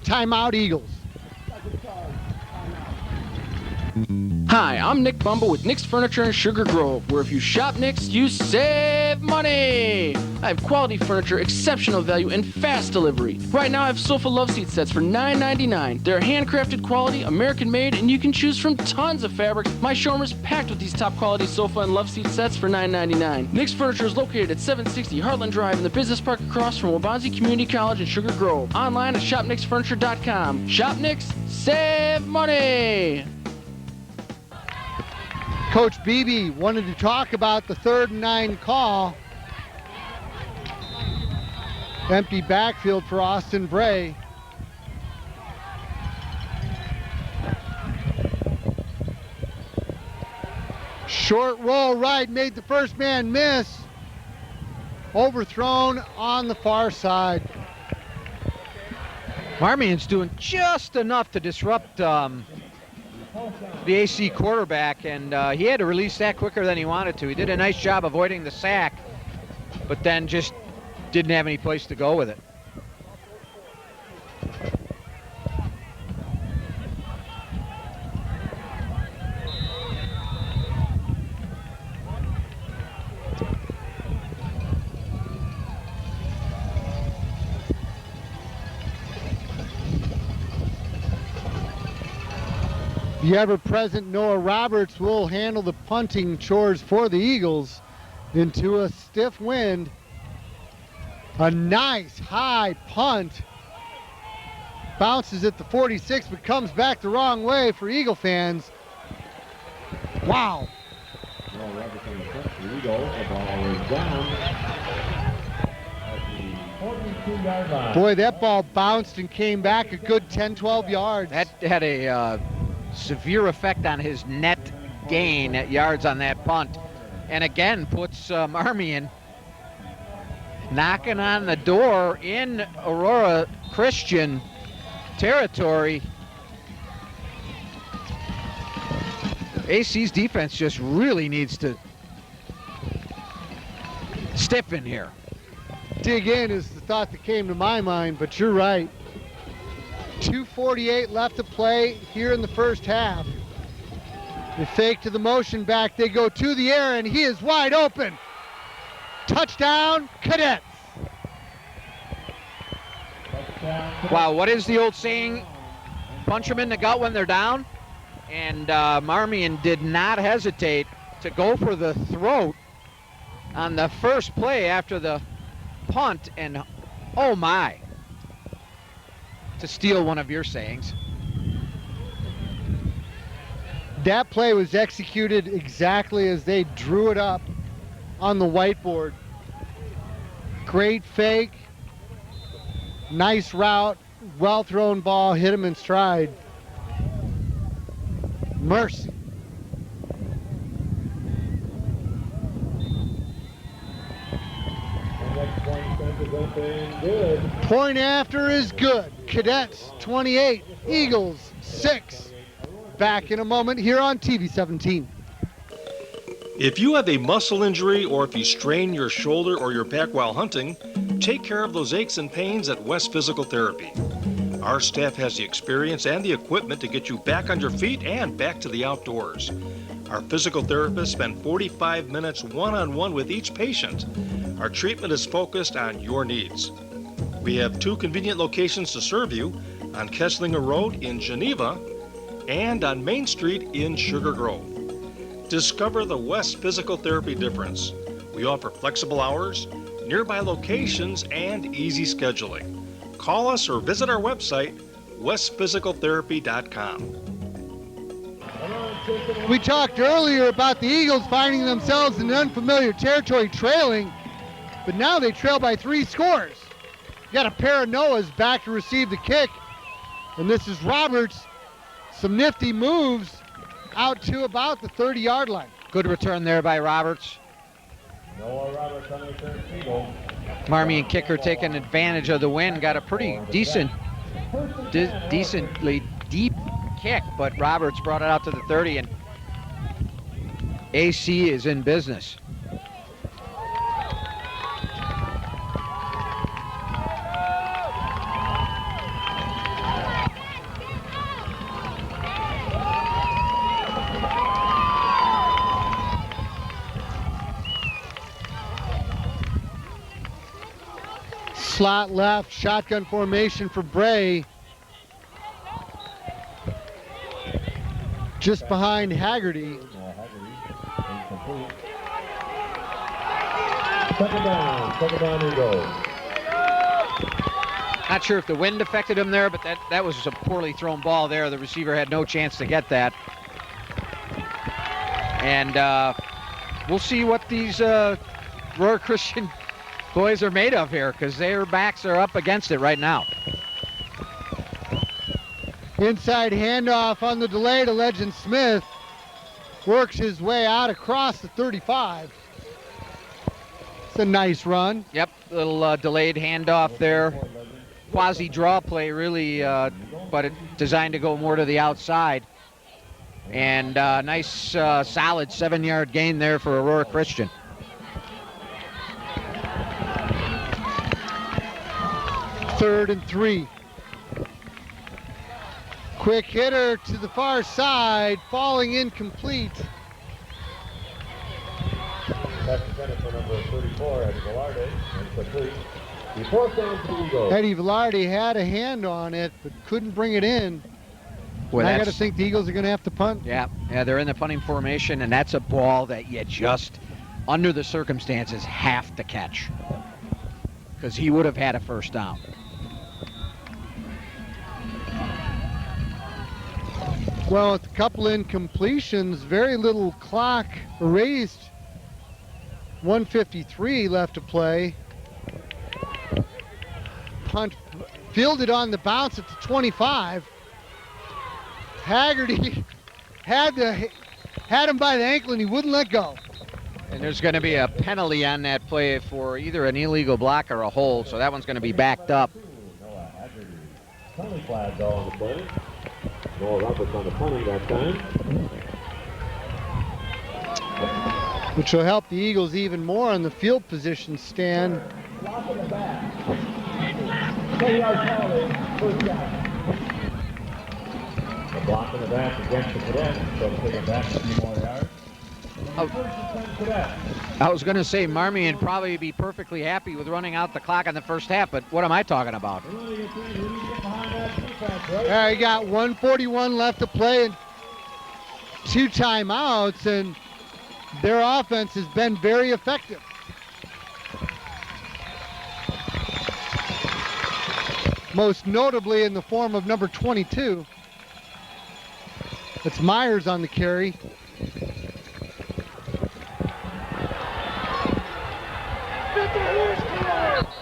Timeout, Eagles. Hi, I'm Nick Bumble with Nick's Furniture in Sugar Grove, where if you shop Nick's, you save money. I have quality furniture, exceptional value, and fast delivery. Right now, I have sofa love seat sets for $9.99. They're handcrafted quality, American-made, and you can choose from tons of fabrics. My showroom is packed with these top-quality sofa and love seat sets for $9.99. Nick's Furniture is located at 760 Heartland Drive in the business park across from Wabansie Community College in Sugar Grove. Online at shopnicksfurniture.com. Shop Nick's, save money. Coach Beebe wanted to talk about the 3rd and 9 call. Empty backfield for Austin Bray. Short roll right, made the first man miss. Overthrown on the far side. Marmion's doing just enough to disrupt the AC quarterback, and he had to release that quicker than he wanted to. He did a nice job avoiding the sack, but then just didn't have any place to go with it. The ever-present Noah Roberts will handle the punting chores for the Eagles into a stiff wind. A nice high punt. Bounces at the 46, but comes back the wrong way for Eagle fans. Wow. Noah Roberts on the punt for the Eagles. The ball is down at the 42-yard line. Boy, that ball bounced and came back a good 10, 12 yards. That had a severe effect on his net gain at yards on that punt, and again puts Marmion knocking on the door in Aurora Christian territory. AC's defense just really needs to stiffen here. Dig in is the thought that came to my mind, but you're right. 2:48 left to play here in the first half. They fake to the motion back. They go to the air, and he is wide open. Touchdown, Cadets. Wow, what is the old saying? Punch them in the gut when they're down. And Marmion did not hesitate to go for the throat on the first play after the punt. And oh my, to steal one of your sayings. That play was executed exactly as they drew it up on the whiteboard. Great fake, nice route, well thrown ball, hit him in stride. Mercy. Point after is good. Cadets 28, Eagles 6. Back in a moment here on TV 17. If you have a muscle injury or if you strain your shoulder or your back while hunting, take care of those aches and pains at West Physical Therapy. Our staff has the experience and the equipment to get you back on your feet and back to the outdoors. Our physical therapists spend 45 minutes one-on-one with each patient. Our treatment is focused on your needs. We have 2 convenient locations to serve you on Kesslinger Road in Geneva and on Main Street in Sugar Grove. Discover the West Physical Therapy difference. We offer flexible hours, nearby locations, and easy scheduling. Call us or visit our website, westphysicaltherapy.com. We talked earlier about the Eagles finding themselves in unfamiliar territory trailing, but now they trail by 3 scores. You got a pair of Noahs back to receive the kick, and this is Roberts some nifty moves out to about the 30-yard line. Good return there by Roberts. Noah Roberts on the return, Eagle. Marmion kicker taking advantage of the wind, got a pretty decently deep kick, but Roberts brought it out to the 30, and AC is in business. Slot left, shotgun formation for Bray. Just behind Haggerty. Second down Eagles. Not sure if the wind affected him there, but that was a poorly thrown ball there. The receiver had no chance to get that. And we'll see what these Aurora Christian boys are made of here, because their backs are up against it right now. Inside handoff on the delay to Legend Smith. Works his way out across the 35. It's a nice run. Yep, little delayed handoff there. Quasi draw play, really, but it designed to go more to the outside. And nice, solid 7-yard gain there for Aurora Christian. Third and 3. Quick hitter to the far side, falling incomplete. That's the for number 34, Eddie Velarde. That's complete. The fourth down for the Eagles. Eddie Velarde had a hand on it, but couldn't bring it in. Well, I got to think the Eagles are going to have to punt. Yeah, they're in the punting formation, and that's a ball that you just, under the circumstances, have to catch, because he would have had a first down. Well, with a couple incompletions, very little clock erased. 1:53 left to play. Punt fielded on the bounce at the 25. Haggerty had him by the ankle and he wouldn't let go. And there's going to be a penalty on that play for either an illegal block or a hold, so that one's going to be backed up. Penalty flags all on the play. Noah Roberts on the punting that time. Which will help the Eagles even more on the field position stand. Block in the back. 10-yard penalty, first down. The block in the back against the Cadets, so take it back a few more yards. I was going to say Marmion probably be perfectly happy with running out the clock in the first half, but what am I talking about? Yeah, you got 1:41 left to play and 2 timeouts, and their offense has been very effective. Most notably in the form of number 22. It's Myers on the carry.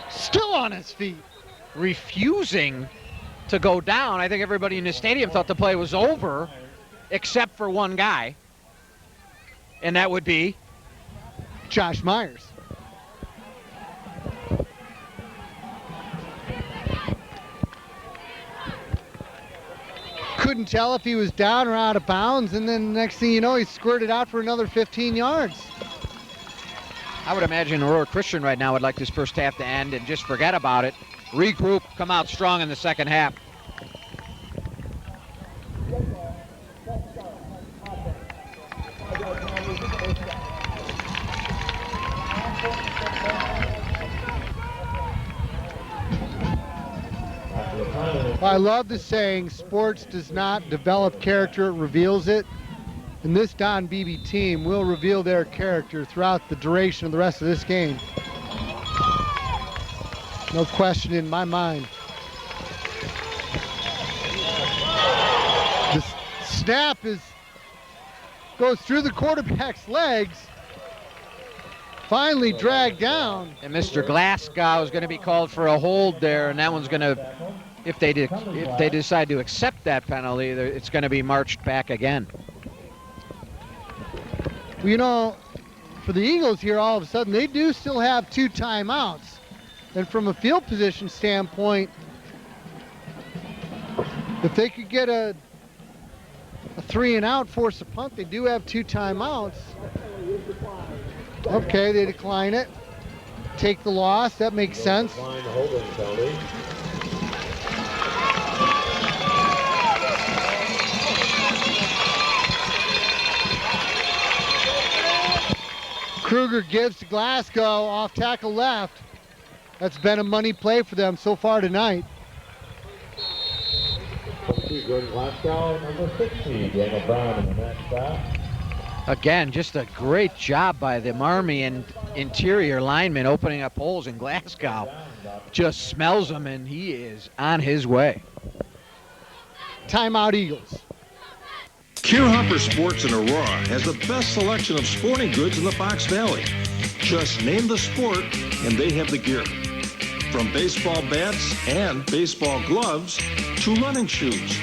Still on his feet. Refusing to go down. I think everybody in the stadium thought the play was over, except for one guy. And that would be Josh Myers. Couldn't tell if he was down or out of bounds, and then next thing you know, he squirted out for another 15 yards. I would imagine Aurora Christian right now would like this first half to end and just forget about it. Regroup, come out strong in the second half. I love the saying, sports does not develop character, it reveals it. And this Don Beebe team will reveal their character throughout the duration of the rest of this game. No question in my mind. The snap goes through the quarterback's legs. Finally dragged down. And Mr. Glasgow is going to be called for a hold there, and that one's going to if they decide to accept that penalty, it's going to be marched back again. Well, you know, for the Eagles here, all of a sudden, they do still have 2 timeouts. And from a field position standpoint, if they could get a 3 and out, force a punt, they do have 2 timeouts. Okay, they decline it. Take the loss, that makes sense. Kruger gives to Glasgow, off tackle left. That's been a money play for them so far tonight. Glasgow, number 60, Daniel Brown in the next stop. Again, just a great job by the Marmion interior lineman opening up holes in Glasgow. Just smells them, and he is on his way. Timeout, Eagles. Kierhopper Sports in Aurora has the best selection of sporting goods in the Fox Valley. Just name the sport, and they have the gear. From baseball bats and baseball gloves to running shoes,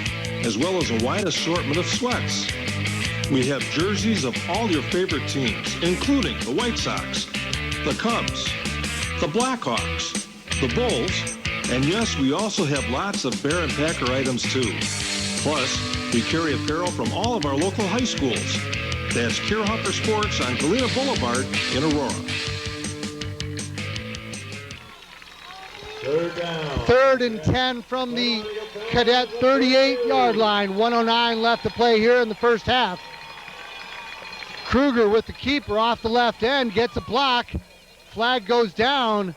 as well as a wide assortment of sweats. We have jerseys of all your favorite teams, including the White Sox, the Cubs, the Blackhawks, the Bulls, and yes, we also have lots of Bear and Packer items too. Plus, we carry apparel from all of our local high schools. That's Kierhopper Sports on Galena Boulevard in Aurora. Third and 10 from the Cadet 38-yard line. 1:09 left to play here in the first half. Kruger with the keeper off the left end, gets a block. Flag goes down.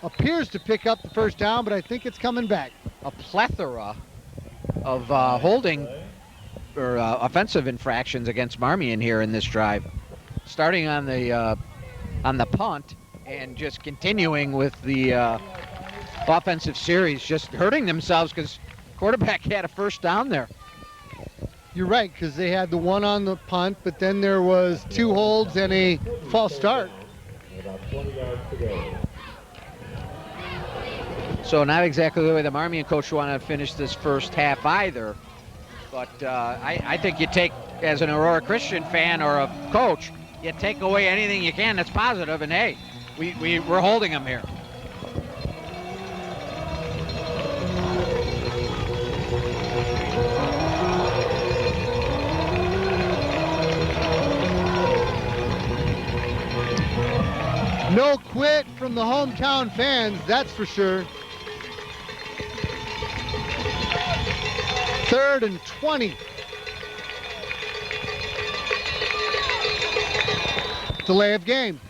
Appears to pick up the first down, but I think it's coming back. A plethora of holding or offensive infractions against Marmion here in this drive. Starting on the punt and just continuing with the offensive series, just hurting themselves because quarterback had a first down there. You're right, because they had the one on the punt, but then there was 2 holds and a false start. About 20 yards to go. So not exactly the way the Marmion coach wanted to finish this first half either. But I think you take, as an Aurora Christian fan or a coach, you take away anything you can that's positive, and hey, we're holding them here. No quit from the hometown fans, that's for sure. 3rd and 20. Delay of game.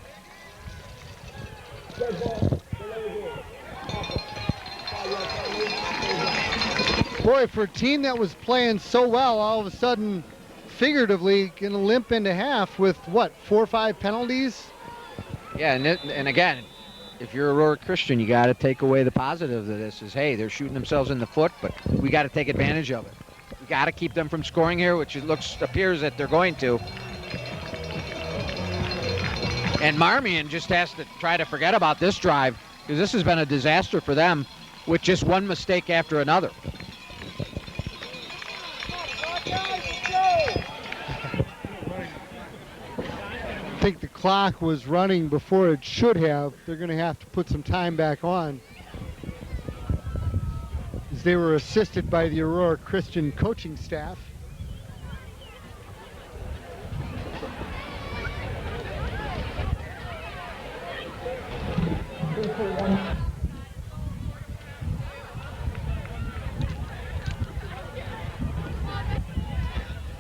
Boy, for a team that was playing so well, all of a sudden, figuratively, gonna limp into half with what, 4 or 5 penalties? Yeah, and again, if you're Aurora Christian, you got to take away the positive of this. Is hey, they're shooting themselves in the foot, but we got to take advantage of it. We got to keep them from scoring here, which appears that they're going to. And Marmion just has to try to forget about this drive, because this has been a disaster for them with just one mistake after another. I think the clock was running before it should have. They're going to have to put some time back on, as they were assisted by the Aurora Christian coaching staff.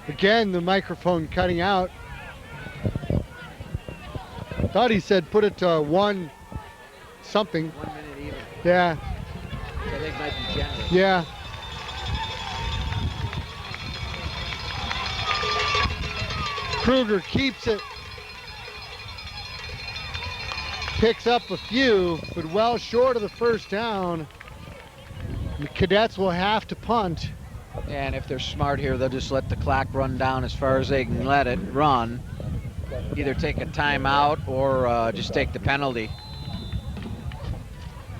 Again, the microphone cutting out. Thought he said put it to 1 something. 1 minute even. Yeah. Which I think might be generous. Yeah. Kruger keeps it. Picks up a few, but well short of the first down. The Cadets will have to punt. And if they're smart here, they'll just let the clock run down as far as they can let it run. Either take a timeout or just take the penalty.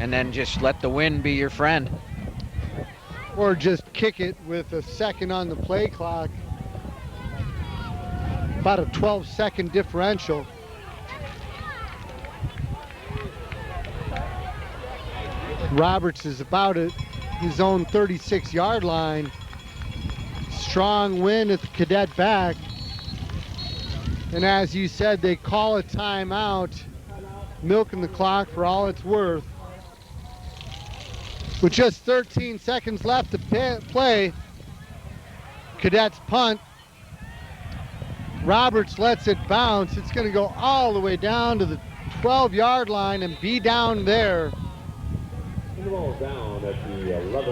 And then just let the wind be your friend. or just kick it with a second on the play clock. About a 12-second differential. Roberts is about at his own 36-yard line. Strong wind at the cadet back. And as you said, they call a timeout, milking the clock for all it's worth. With just 13 seconds left to play, Cadets punt. Roberts lets it bounce. It's going to go all the way down to the 12-yard line and be down there.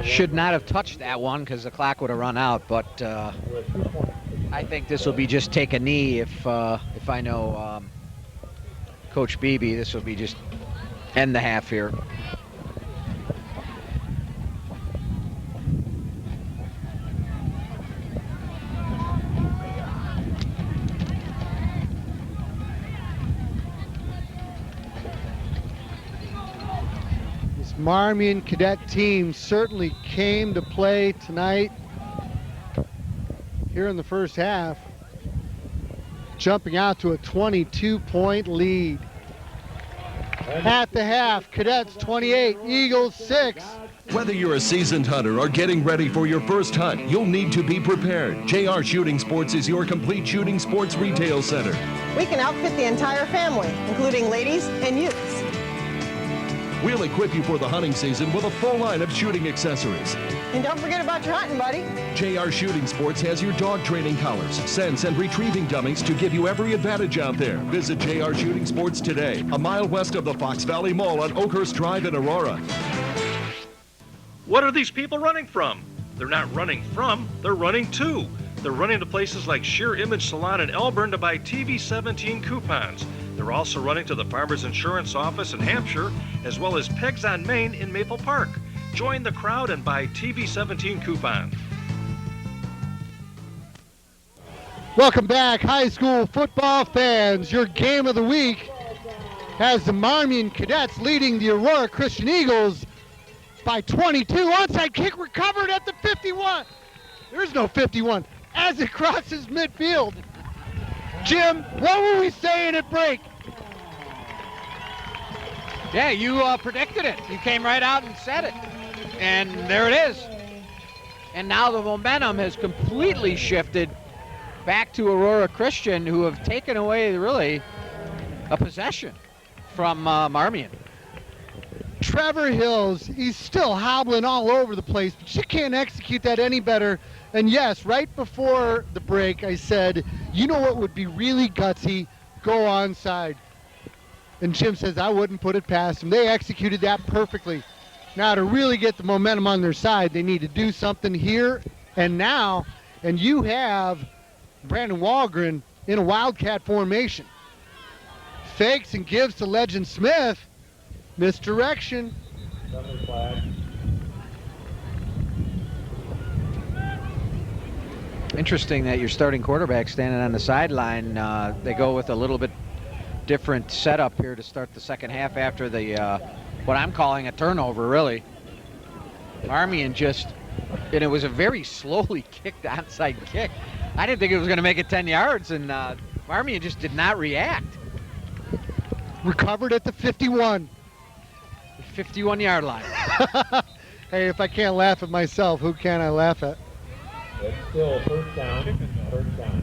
Should not have touched that one because the clock would have run out, but I think this will be just take a knee if I know Coach Beebe. This will be just end the half here. Marmion Cadet team certainly came to play tonight here in the first half, jumping out to a 22-point lead. At the half, Cadets 28, Eagles 6. Whether you're a seasoned hunter or getting ready for your first hunt, you'll need to be prepared. JR Shooting Sports is your complete shooting sports retail center. We can outfit the entire family, including ladies and youths. We'll equip you for the hunting season with a full line of shooting accessories. And don't forget about your hunting, buddy. JR Shooting Sports has your dog training collars, scents, and retrieving dummies to give you every advantage out there. Visit JR Shooting Sports today, a mile west of the Fox Valley Mall on Oakhurst Drive in Aurora. What are these people running from? They're not running from, they're running to. They're running to places like Sheer Image Salon in Elburn to buy TV-17 coupons. They're also running to the Farmers Insurance Office in Hampshire, as well as Pegs on Main in Maple Park. Join the crowd and buy TV-17 coupons. Welcome back, high school football fans. Your game of the week has the Marmion Cadets leading the Aurora Christian Eagles by 22. Onside kick recovered at the 51. There's no 51 as it crosses midfield. Jim, what were we saying at break? Yeah, you predicted it. You came right out and said it. And there it is. And now the momentum has completely shifted back to Aurora Christian, who have taken away really a possession from Marmion. Trevor Hills, he's still hobbling all over the place, but you can't execute that any better. And yes, right before the break, I said, you know what would be really gutsy? Go onside. And Jim says, I wouldn't put it past them. They executed that perfectly. Now, to really get the momentum on their side, they need to do something here and now. And you have Brandon Walgren in a Wildcat formation. Fakes and gives to Legend Smith. Misdirection. Interesting that your starting quarterback standing on the sideline. They go with a little bit different setup here to start the second half after the what I'm calling a turnover, really. Marmion just, and it was a very slowly kicked onside kick. I didn't think it was going to make it 10 yards, and Marmion just did not react. Recovered at the 51. 51-yard line. Hey, if I can't laugh at myself, who can I laugh at? It's still first down. First down.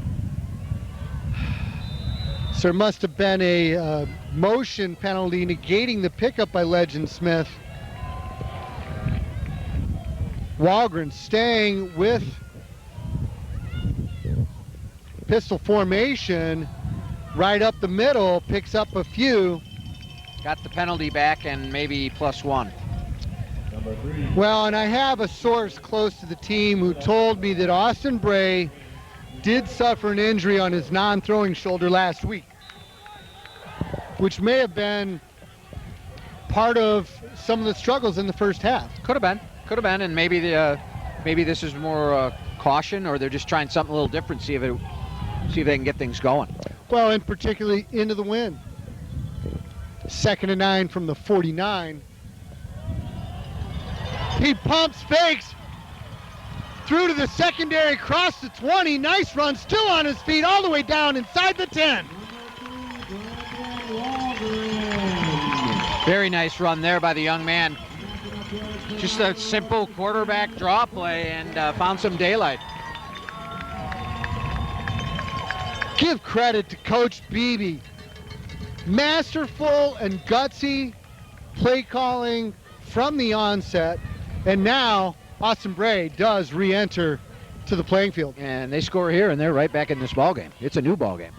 So there must have been a motion penalty negating the pickup by Legend Smith. Walgren staying with pistol formation right up the middle, picks up a few. Got the penalty back and maybe +1. Well, and I have a source close to the team who told me that Austin Bray did suffer an injury on his non-throwing shoulder last week, which may have been part of some of the struggles in the first half. Could have been, and maybe this is more caution, or they're just trying something a little different, see if they can get things going. Well, and particularly into the wind. 2nd and 9 from the 49. He pumps, fakes, through to the secondary, cross the 20. Nice run, still on his feet, all the way down inside the 10. Very nice run there by the young man. Just a simple quarterback draw play and found some daylight. Give credit to Coach Beebe. Masterful and gutsy play calling from the onset. And now Austin Bray does re-enter to the playing field. And they score here, and they're right back in this ball game. It's a new ball game.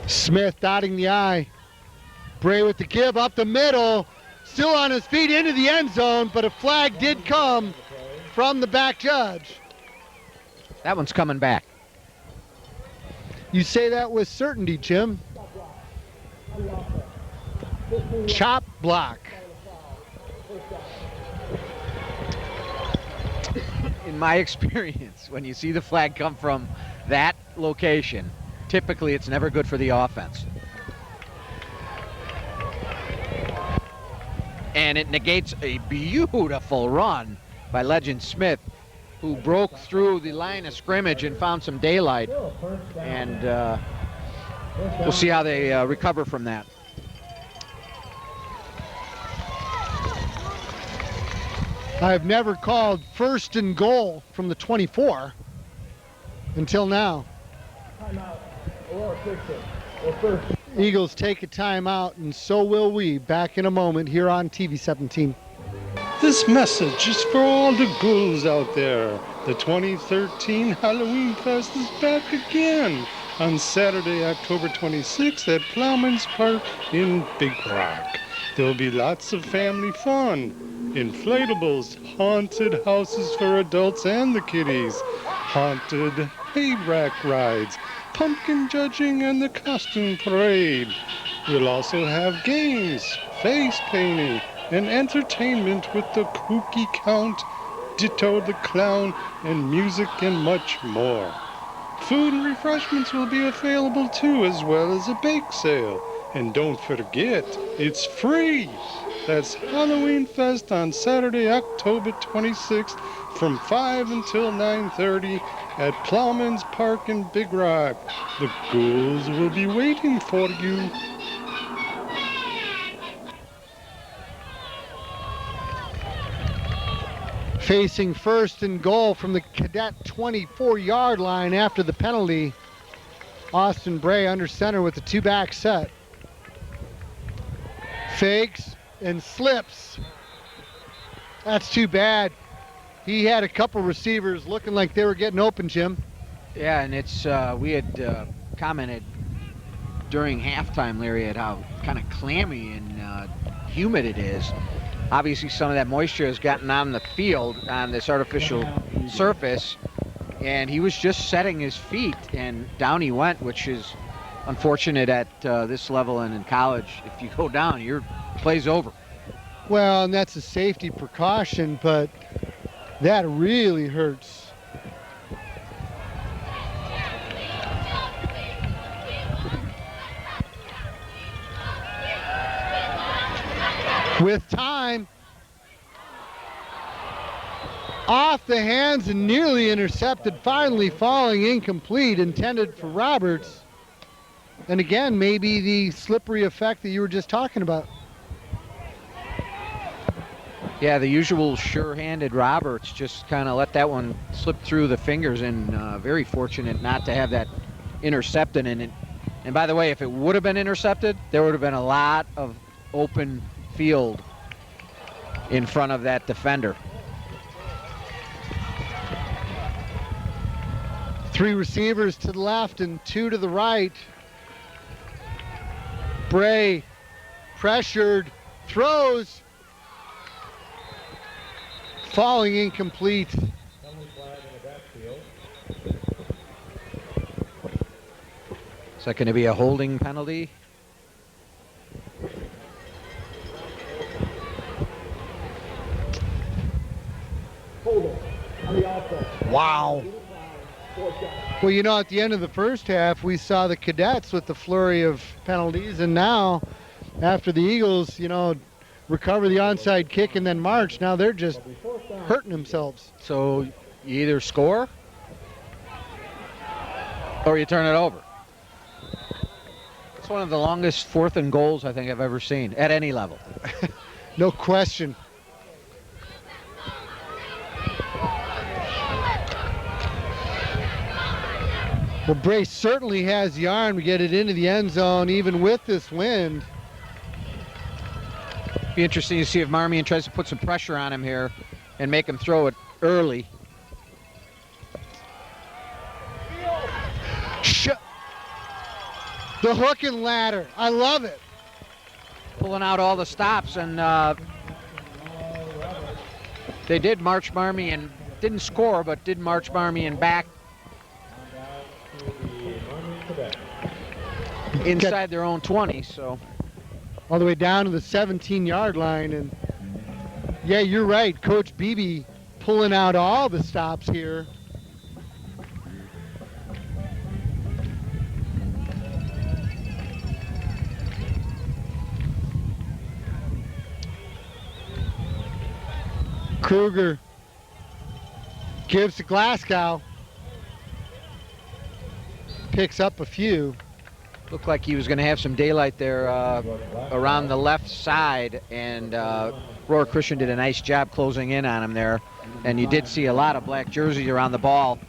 Smith dotting the I. Bray with the give up the middle. Still on his feet into the end zone, but a flag did come from the back judge. That one's coming back. You say that with certainty, Jim. Chop block. In my experience, when you see the flag come from that location, typically it's never good for the offense. And it negates a beautiful run by Legend Smith, who broke through the line of scrimmage and found some daylight. And we'll see how they recover from that. I've never called first and goal from the 24 until now. Eagles take a timeout, and so will we. Back in a moment here on TV 17. This message is for all the ghouls out there. The 2013 Halloween Fest is back again on Saturday, October 26th at Plowman's Park in Big Rock. There'll be lots of family fun. Inflatables, haunted houses for adults and the kiddies, haunted hay rack rides, pumpkin judging, and the costume parade. We'll also have games, face painting, and entertainment with the Kooky Count, Ditto the Clown, and music and much more. Food and refreshments will be available too, as well as a bake sale. And don't forget, it's free! That's Halloween Fest on Saturday, October 26th from 5 until 9:30 at Plowman's Park in Big Rock. The ghouls will be waiting for you. Facing first and goal from the Cadet 24-yard line after the penalty. Austin Bray under center with the two-back set. Fakes and slips. That's too bad. He had a couple receivers looking like they were getting open, Jim. Yeah, and it's we had commented during halftime, Larry, at how kind of clammy and humid it is. Obviously, some of that moisture has gotten on the field on this artificial surface, and he was just setting his feet, and down he went, which is unfortunate at this level and in college. If you go down, your play's over. Well, and that's a safety precaution, but that really hurts. With time, off the hands and nearly intercepted, finally falling incomplete, intended for Roberts. And again, maybe the slippery effect that you were just talking about. Yeah, the usual sure-handed Roberts just kind of let that one slip through the fingers, and very fortunate not to have that intercepted. And by the way, if it would have been intercepted, there would have been a lot of open field in front of that defender. Three receivers to the left and two to the right. Bray pressured, throws, falling incomplete. Is that going to be a holding penalty? Wow. Well, you know, at the end of the first half, we saw the Cadets with the flurry of penalties, and now, after the Eagles, you know, recover the onside kick and then march. Now they're just hurting themselves. So you either score or you turn it over. It's one of the longest 4th and goals I think I've ever seen at any level. No question. Well, Brace certainly has the arm to get it into the end zone, even with this wind. Be interesting to see if Marmion tries to put some pressure on him here and make him throw it early. The hook and ladder. I love it. Pulling out all the stops, and they did march Marmion. Didn't score, but did march Marmion back inside their own 20. So all the way down to the 17-yard line. And yeah, you're right. Coach Beebe pulling out all the stops here. Kruger gives to Glasgow. Picks up a few. Looked like he was going to have some daylight there around the left side, and Aurora Christian did a nice job closing in on him there. And you did see a lot of black jerseys around the ball,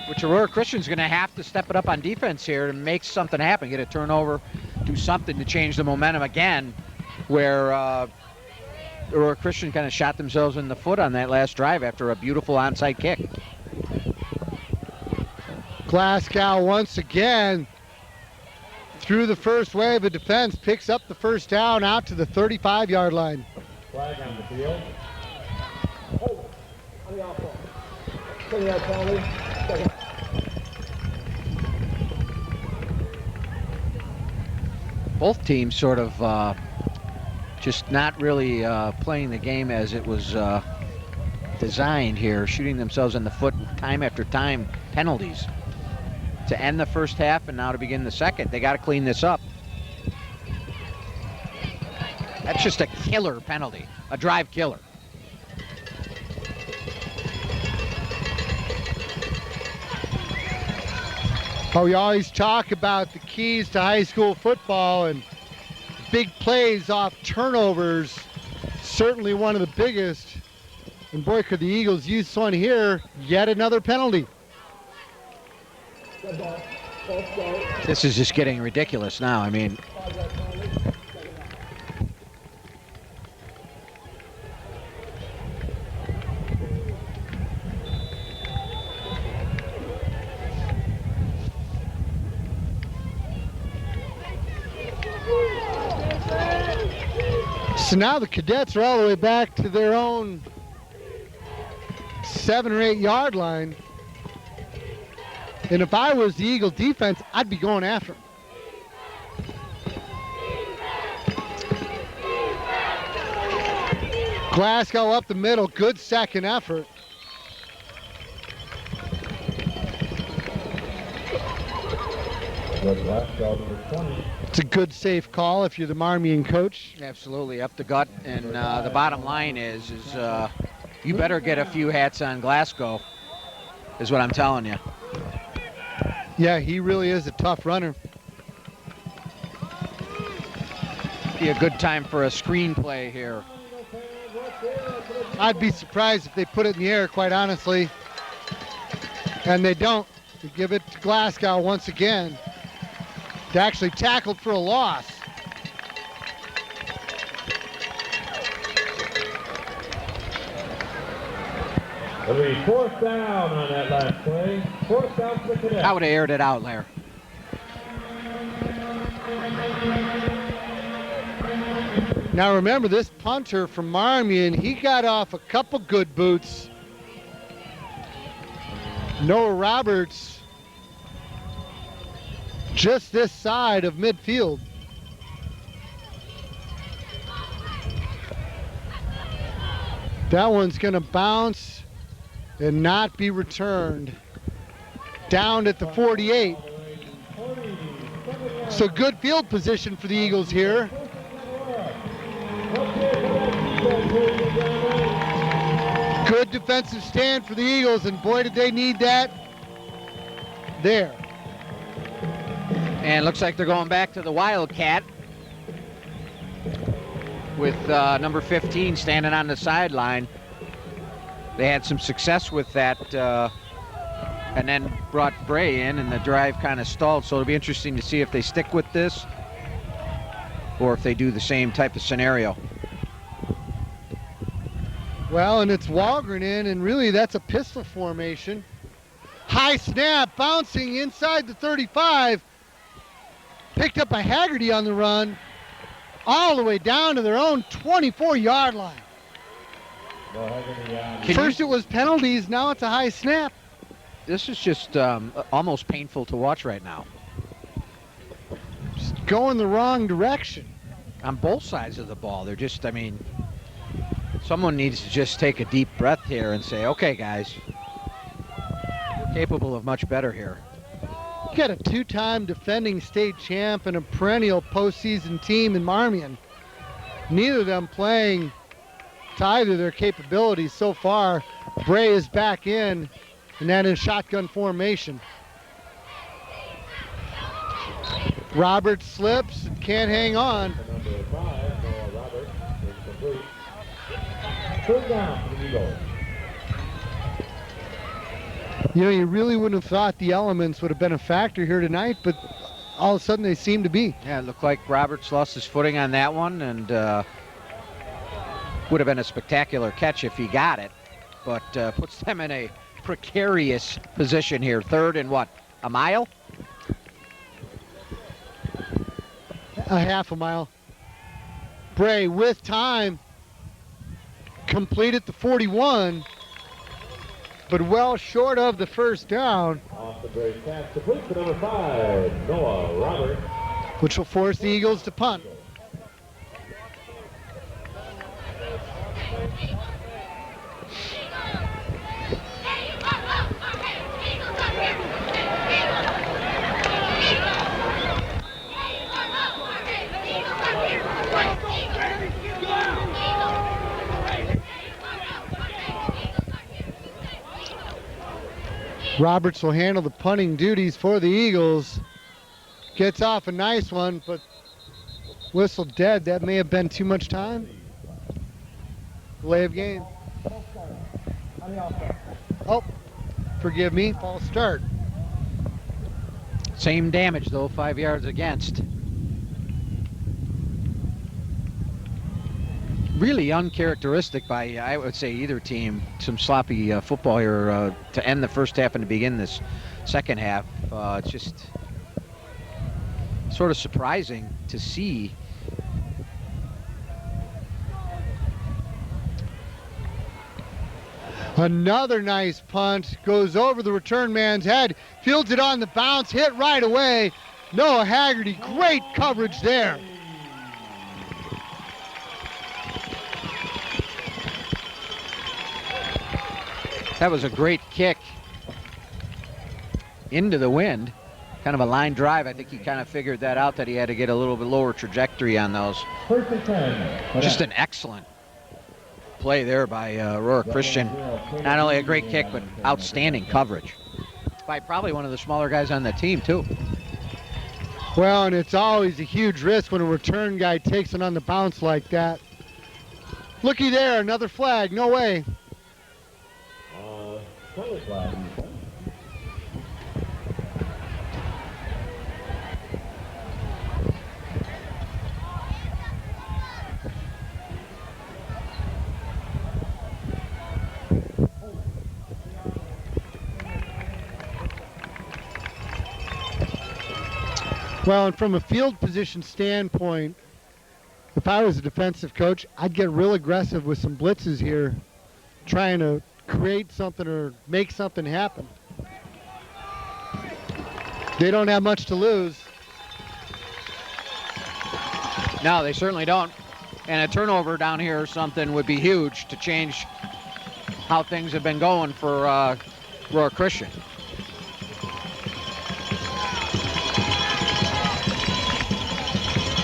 which Aurora Christian's going to have to step it up on defense here to make something happen, get a turnover, do something to change the momentum again, where Aurora Christian kind of shot themselves in the foot on that last drive after a beautiful onside kick. Glasgow once again through the first wave of defense, picks up the first down out to the 35-yard line. Flag on the field. Both teams sort of just not really playing the game as it was designed here, shooting themselves in the foot time after time, penalties to end the first half and now to begin the second. They got to clean this up. That's just a killer penalty, a drive killer. Oh, we always talk about the keys to high school football, and big plays off turnovers, certainly one of the biggest. And boy, could the Eagles use one here. Yet another penalty. This is just getting ridiculous now. I mean, so now the Cadets are all the way back to their own 7 or 8 yard line. And if I was the Eagle defense, I'd be going after him. Glasgow up the middle, good second effort. It's a good safe call if you're the Marmion coach. absolutely up the gut. And the bottom line is you better get a few hats on Glasgow, is what I'm telling you. Yeah, he really is a tough runner. Be a good time for a screenplay here. I'd be surprised if they put it in the air, quite honestly. And they don't. They give it to Glasgow once again. They actually tackled for a loss. It'll be 4th down on that last play. 4th down for the Cadets. I would have aired it out, Lair. Now remember, this punter from Marmion, he got off a couple good boots. Noah Roberts just this side of midfield. That one's going to bounce and not be returned. Down at the 48. So good field position for the Eagles here. Good defensive stand for the Eagles, and boy, did they need that there. And looks like they're going back to the Wildcat with number 15 standing on the sideline. They had some success with that and then brought Bray in, and the drive kind of stalled. So it'll be interesting to see if they stick with this or if they do the same type of scenario. Well, and it's Walgren in, and really that's a pistol formation. High snap, bouncing inside the 35. Picked up by Haggerty on the run, all the way down to their own 24-yard line. First it was penalties, now it's a high snap. This is just almost painful to watch right now. Just going the wrong direction. On both sides of the ball, they're just, I mean, someone needs to just take a deep breath here and say, okay, guys, we're capable of much better here. You got a two-time defending state champ and a perennial postseason team in Marmion. Neither of them playing to either their capabilities so far. Bray is back in, and that in shotgun formation. Roberts slips and can't hang on. Number 5, Noah Roberts, incomplete. Third down for the Eagles. You know, you really wouldn't have thought the elements would have been a factor here tonight, but all of a sudden they seem to be. Yeah, it looked like Roberts lost his footing on that one, and would have been a spectacular catch if he got it, but puts them in a precarious position here. Third and what, a mile? A half a mile. Bray with time, completed the 41, but well short of the first down. Off the break pass, complete to number 5, Noah Roberts. Which will force the Eagles to punt. Roberts will handle the punting duties for the Eagles. Gets off a nice one, but whistle dead. That may have been too much time. Delay of game. Oh, forgive me, false start. Same damage though, 5 yards against. Really uncharacteristic by, I would say, either team. Some sloppy football here to end the first half and to begin this second half. It's just sort of surprising to see. Another nice punt, goes over the return man's head, fields it on the bounce, hit right away. Noah Haggerty, great coverage there. That was a great kick into the wind. Kind of a line drive. I think he kind of figured that out, that he had to get a little bit lower trajectory on those. Just an excellent play there by Aurora Christian. Not only a great kick, but outstanding coverage by probably one of the smaller guys on the team, too. Well, and it's always a huge risk when a return guy takes it on the bounce like that. Looky there, another flag, no way. Flag. Well, and from a field position standpoint, if I was a defensive coach, I'd get real aggressive with some blitzes here, trying to create something or make something happen. They don't have much to lose. No, they certainly don't. And a turnover down here or something would be huge to change how things have been going for Aurora Christian.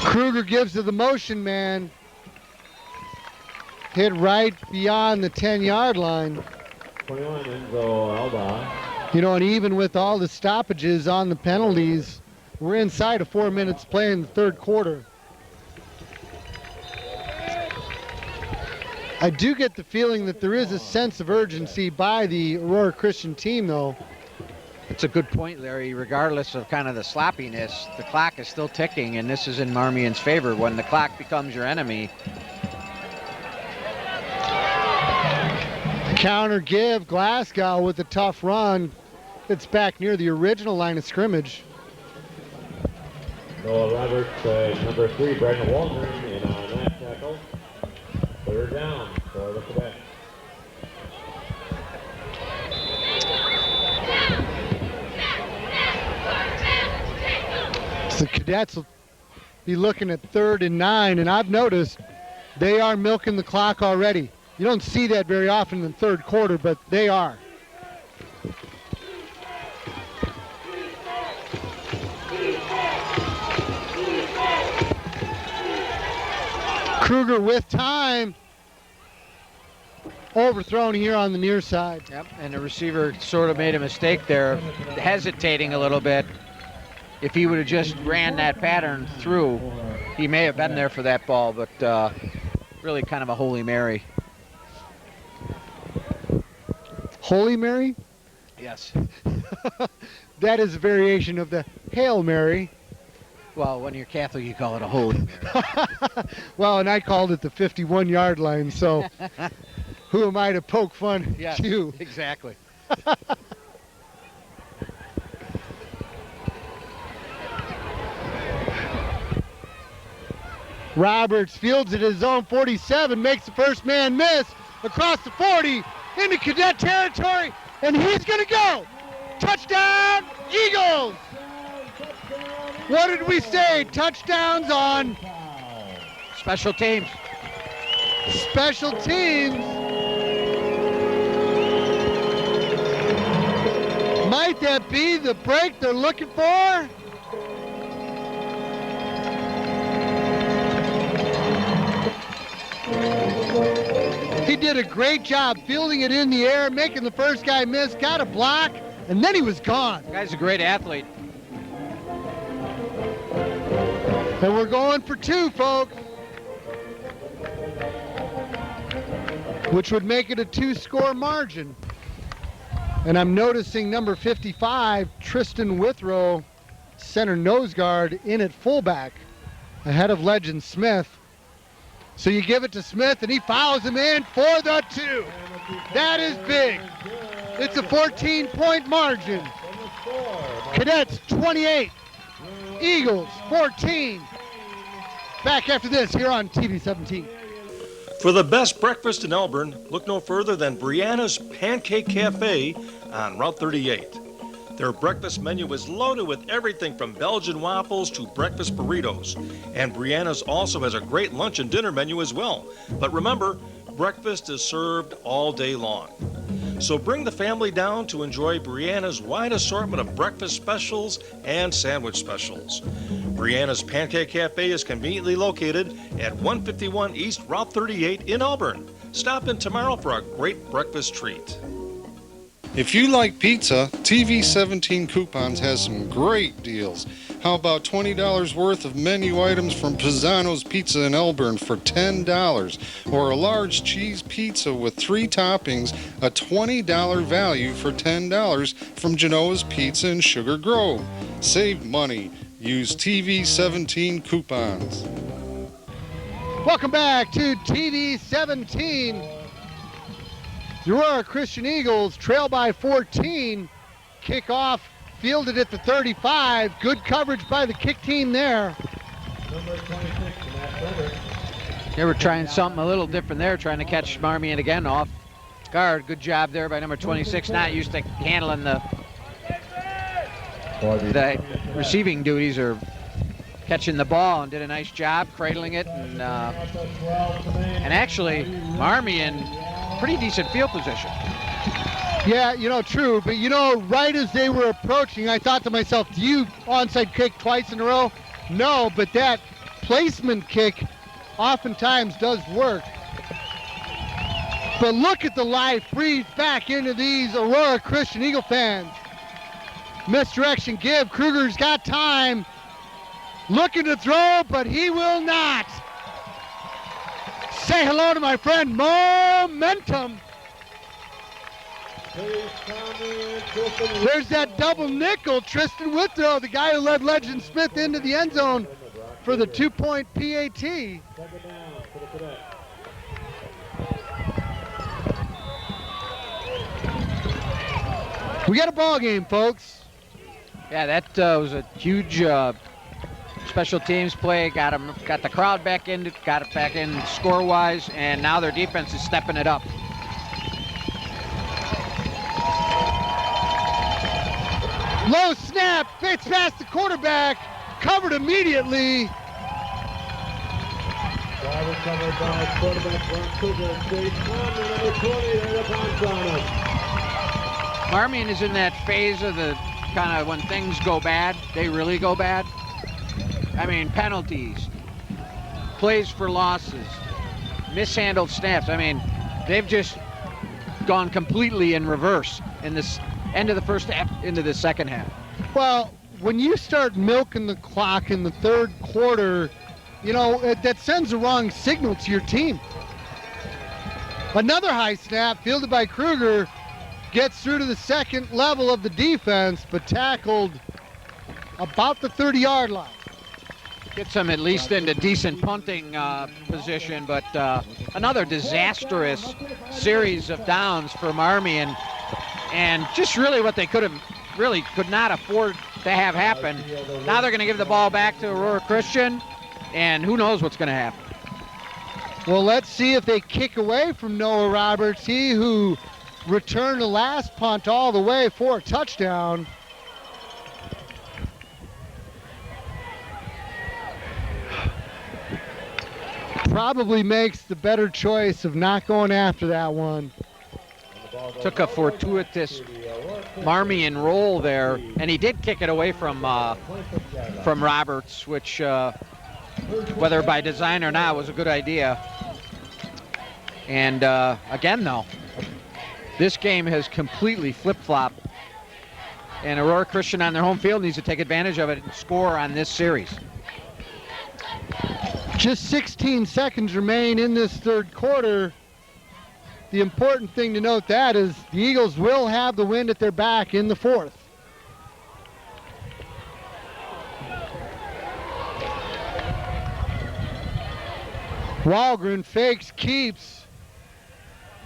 Kruger gives to the motion man. hit right beyond the 10-yard line. 21, Enzo Alba. You know, and even with all the stoppages on the penalties, we're inside of 4 minutes play in the third quarter. I do get the feeling that there is a sense of urgency by the Aurora Christian team, though. It's a good point, Larry. Regardless of kind of the sloppiness, the clock is still ticking, and this is in Marmion's favor. When the clock becomes your enemy, counter give, Glasgow with a tough run. It's back near the original line of scrimmage. Noah Roberts, number 3, Brandon Waldron, in on that tackle. Third down for the Cadets. The Cadets will be looking at 3rd and 9, and I've noticed they are milking the clock already. You don't see that very often in the third quarter, but they are. Kruger with time. Overthrown here on the near side. Yep, and the receiver sort of made a mistake there, hesitating a little bit. If he would have just ran that pattern through, he may have been there for that ball, but really kind of a Holy Mary. Holy Mary? Yes. That is a variation of the Hail Mary. Well, when you're Catholic, you call it a Holy Mary. Well, and I called it the 51-yard line, so who am I to poke fun Yes, at you? Exactly. Roberts fields it at his own 47, makes the first man miss across the 40 into Cadet territory, and he's going to go. Touchdown, Eagles! What did we say? Touchdowns on special teams. Special teams. Might that be the break they're looking for? He did a great job fielding it in the air, making the first guy miss, got a block, and then he was gone. The guy's a great athlete. And we're going for 2, folks. Which would make it a 2-score margin. And I'm noticing number 55, Tristan Withrow, center nose guard, in at fullback, ahead of Legend Smith. So you give it to Smith, and he fouls him in for the 2. That is big. It's a 14-point margin. Cadets 28, Eagles 14. Back after this here on TV 17. For the best breakfast in Elburn, look no further than Brianna's Pancake Cafe on Route 38. Their breakfast menu is loaded with everything from Belgian waffles to breakfast burritos. And Brianna's also has a great lunch and dinner menu as well. But remember, breakfast is served all day long. So bring the family down to enjoy Brianna's wide assortment of breakfast specials and sandwich specials. Brianna's Pancake Cafe is conveniently located at 151 East Route 38 in Elburn. Stop in tomorrow for a great breakfast treat. If you like pizza, TV 17 Coupons has some great deals. How about $20 worth of menu items from Pisano's Pizza in Elburn for $10, or a large cheese pizza with 3 toppings, a $20 value for $10 from Genoa's Pizza in Sugar Grove. Save money. Use TV 17 coupons. Welcome back to TV 17. The Aurora Christian Eagles trail by 14. Kickoff fielded at the 35. Good coverage by the kick team there. They were trying something a little different there, trying to catch Marmion again off guard. Good job there by number 26, not used to handling the receiving duties or catching the ball, and did a nice job cradling it. And actually, Marmion, pretty decent field position. Yeah, you know, true. But, you know, right as they were approaching, I thought to myself, do you onside kick twice in a row? No, but that placement kick oftentimes does work. But look at the life breathed back into these Aurora Christian Eagle fans. Misdirection give. Kruger's got time. Looking to throw, but he will not. Say hello to my friend Momentum. There's that double nickel. Tristan Withrow, the guy who led Legend Smith into the end zone for the 2-point PAT. We got a ball game, folks. Yeah, that was a huge special teams play. Got the crowd back in, got it back in score-wise, and now their defense is stepping it up. Low snap, fits past the quarterback, covered immediately. Covered by quarterback from Cougar State, number 20, right up on Brown. Marmion is in that phase of the kind of when things go bad, they really go bad. I mean, penalties, plays for losses, mishandled snaps. I mean, they've just gone completely in reverse in this end of the first half into the second half. Well, when you start milking the clock in the third quarter, you know, that sends the wrong signal to your team. Another high snap fielded by Kruger. Gets through to the second level of the defense, but tackled about the 30-yard line. Gets them at least into decent punting position, but another disastrous series of downs for Marmion, and just really what they could not afford to have happen. Now they're going to give the ball back to Aurora Christian, and who knows what's going to happen. Well, let's see if they kick away from Noah Roberts, he who returned the last punt all the way for a touchdown. Probably makes the better choice of not going after that one. Took a fortuitous Marmion roll there, and he did kick it away from Roberts, which, whether by design or not, was a good idea. And again, though, this game has completely flip-flopped, and Aurora Christian on their home field needs to take advantage of it and score on this series. Just 16 seconds remain in this third quarter. The important thing to note that is the Eagles will have the wind at their back in the fourth. Walgren fakes, keeps.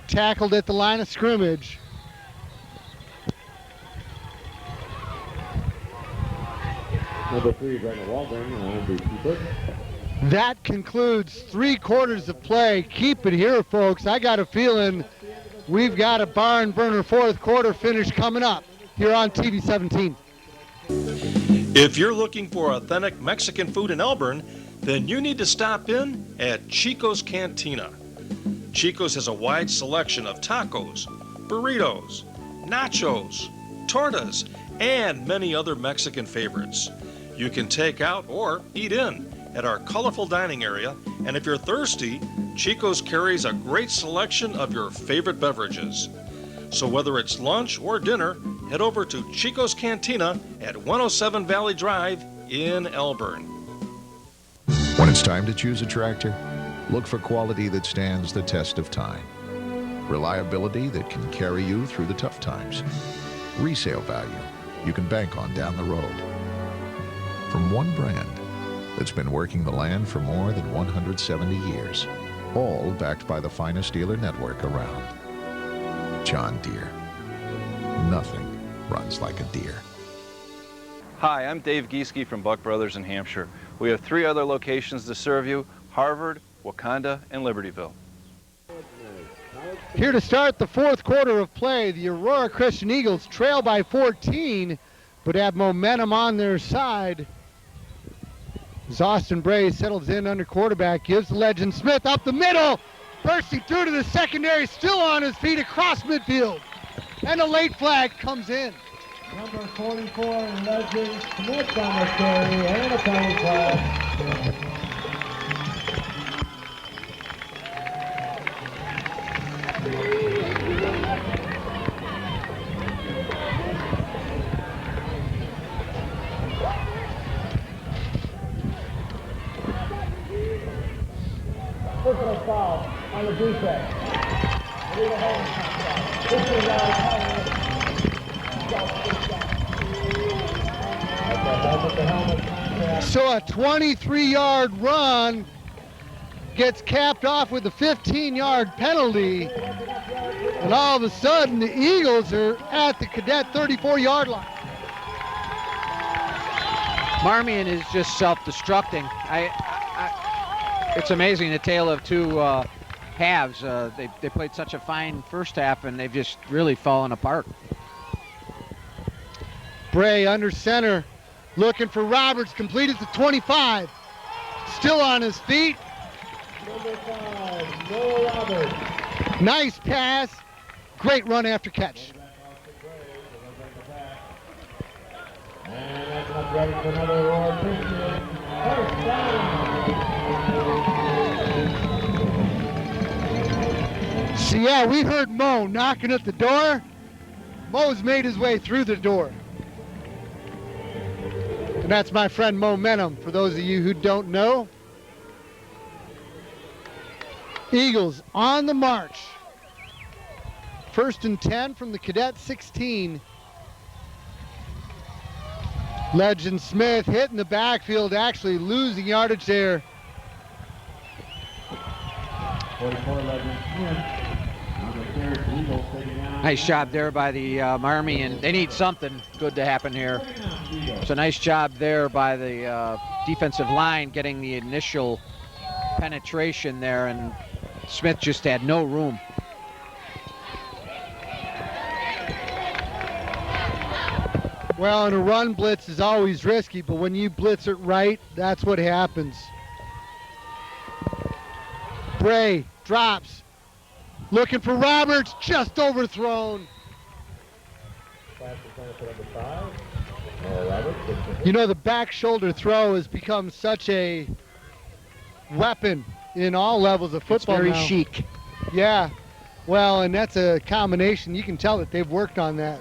Tackled at the line of scrimmage. Number 3, Brandon Walgren, the keeper. That concludes 3 quarters of play. Keep it here, folks. I got a feeling we've got a barn burner fourth quarter finish coming up here on TV 17. If you're looking for authentic Mexican food in Elburn, then you need to stop in at Chico's Cantina. Chico's has a wide selection of tacos, burritos, nachos, tortas, and many other Mexican favorites. You can take out or eat in at our colorful dining area, and if you're thirsty, Chico's carries a great selection of your favorite beverages. So whether it's lunch or dinner, head over to Chico's Cantina at 107 Valley Drive in Elburn. When it's time to choose a tractor, look for quality that stands the test of time. Reliability that can carry you through the tough times. Resale value you can bank on down the road. From one brand that's been working the land for more than 170 years, all backed by the finest dealer network around. John Deere. Nothing runs like a deer. Hi, I'm Dave Gieske from Buck Brothers in Hampshire. We have 3 other locations to serve you: Harvard, Wakanda, and Libertyville. Here to start the fourth quarter of play, the Aurora Christian Eagles trail by 14, but have momentum on their side. As Austin Bray settles in under quarterback, gives Legend Smith up the middle, bursting through to the secondary, still on his feet across midfield. And a late flag comes in. Number 44, Legend Smith on the carry, and a penalty flag. on the defense. So a 23-yard run gets capped off with a 15-yard penalty. And all of a sudden, the Eagles are at the Cadet 34-yard line. Marmion is just self-destructing. It's amazing, the tale of two halves. They played such a fine first half, and they've just really fallen apart. Bray under center, looking for Roberts, complete at the 25. Still on his feet. Number 5, Noah Roberts. Nice pass. Great run after catch. And that's not ready for another Aurora Christian. First down. So yeah, we heard Mo knocking at the door. Mo's made his way through the door. And that's my friend Momentum, for those of you who don't know. Eagles on the march. 1st and 10 from the Cadet 16. Legend Smith hitting the backfield, actually losing yardage there. 44 Legend Smith. Nice job there by the Marmion. They need something good to happen here. So nice job there by the defensive line getting the initial penetration there, and Smith just had no room. Well, and a run blitz is always risky, but when you blitz it right, that's what happens. Bray drops. Looking for Roberts, just overthrown. You know, the back shoulder throw has become such a weapon in all levels of football It's very now. chic. Yeah. Well, and that's a combination. You can tell that they've worked on that.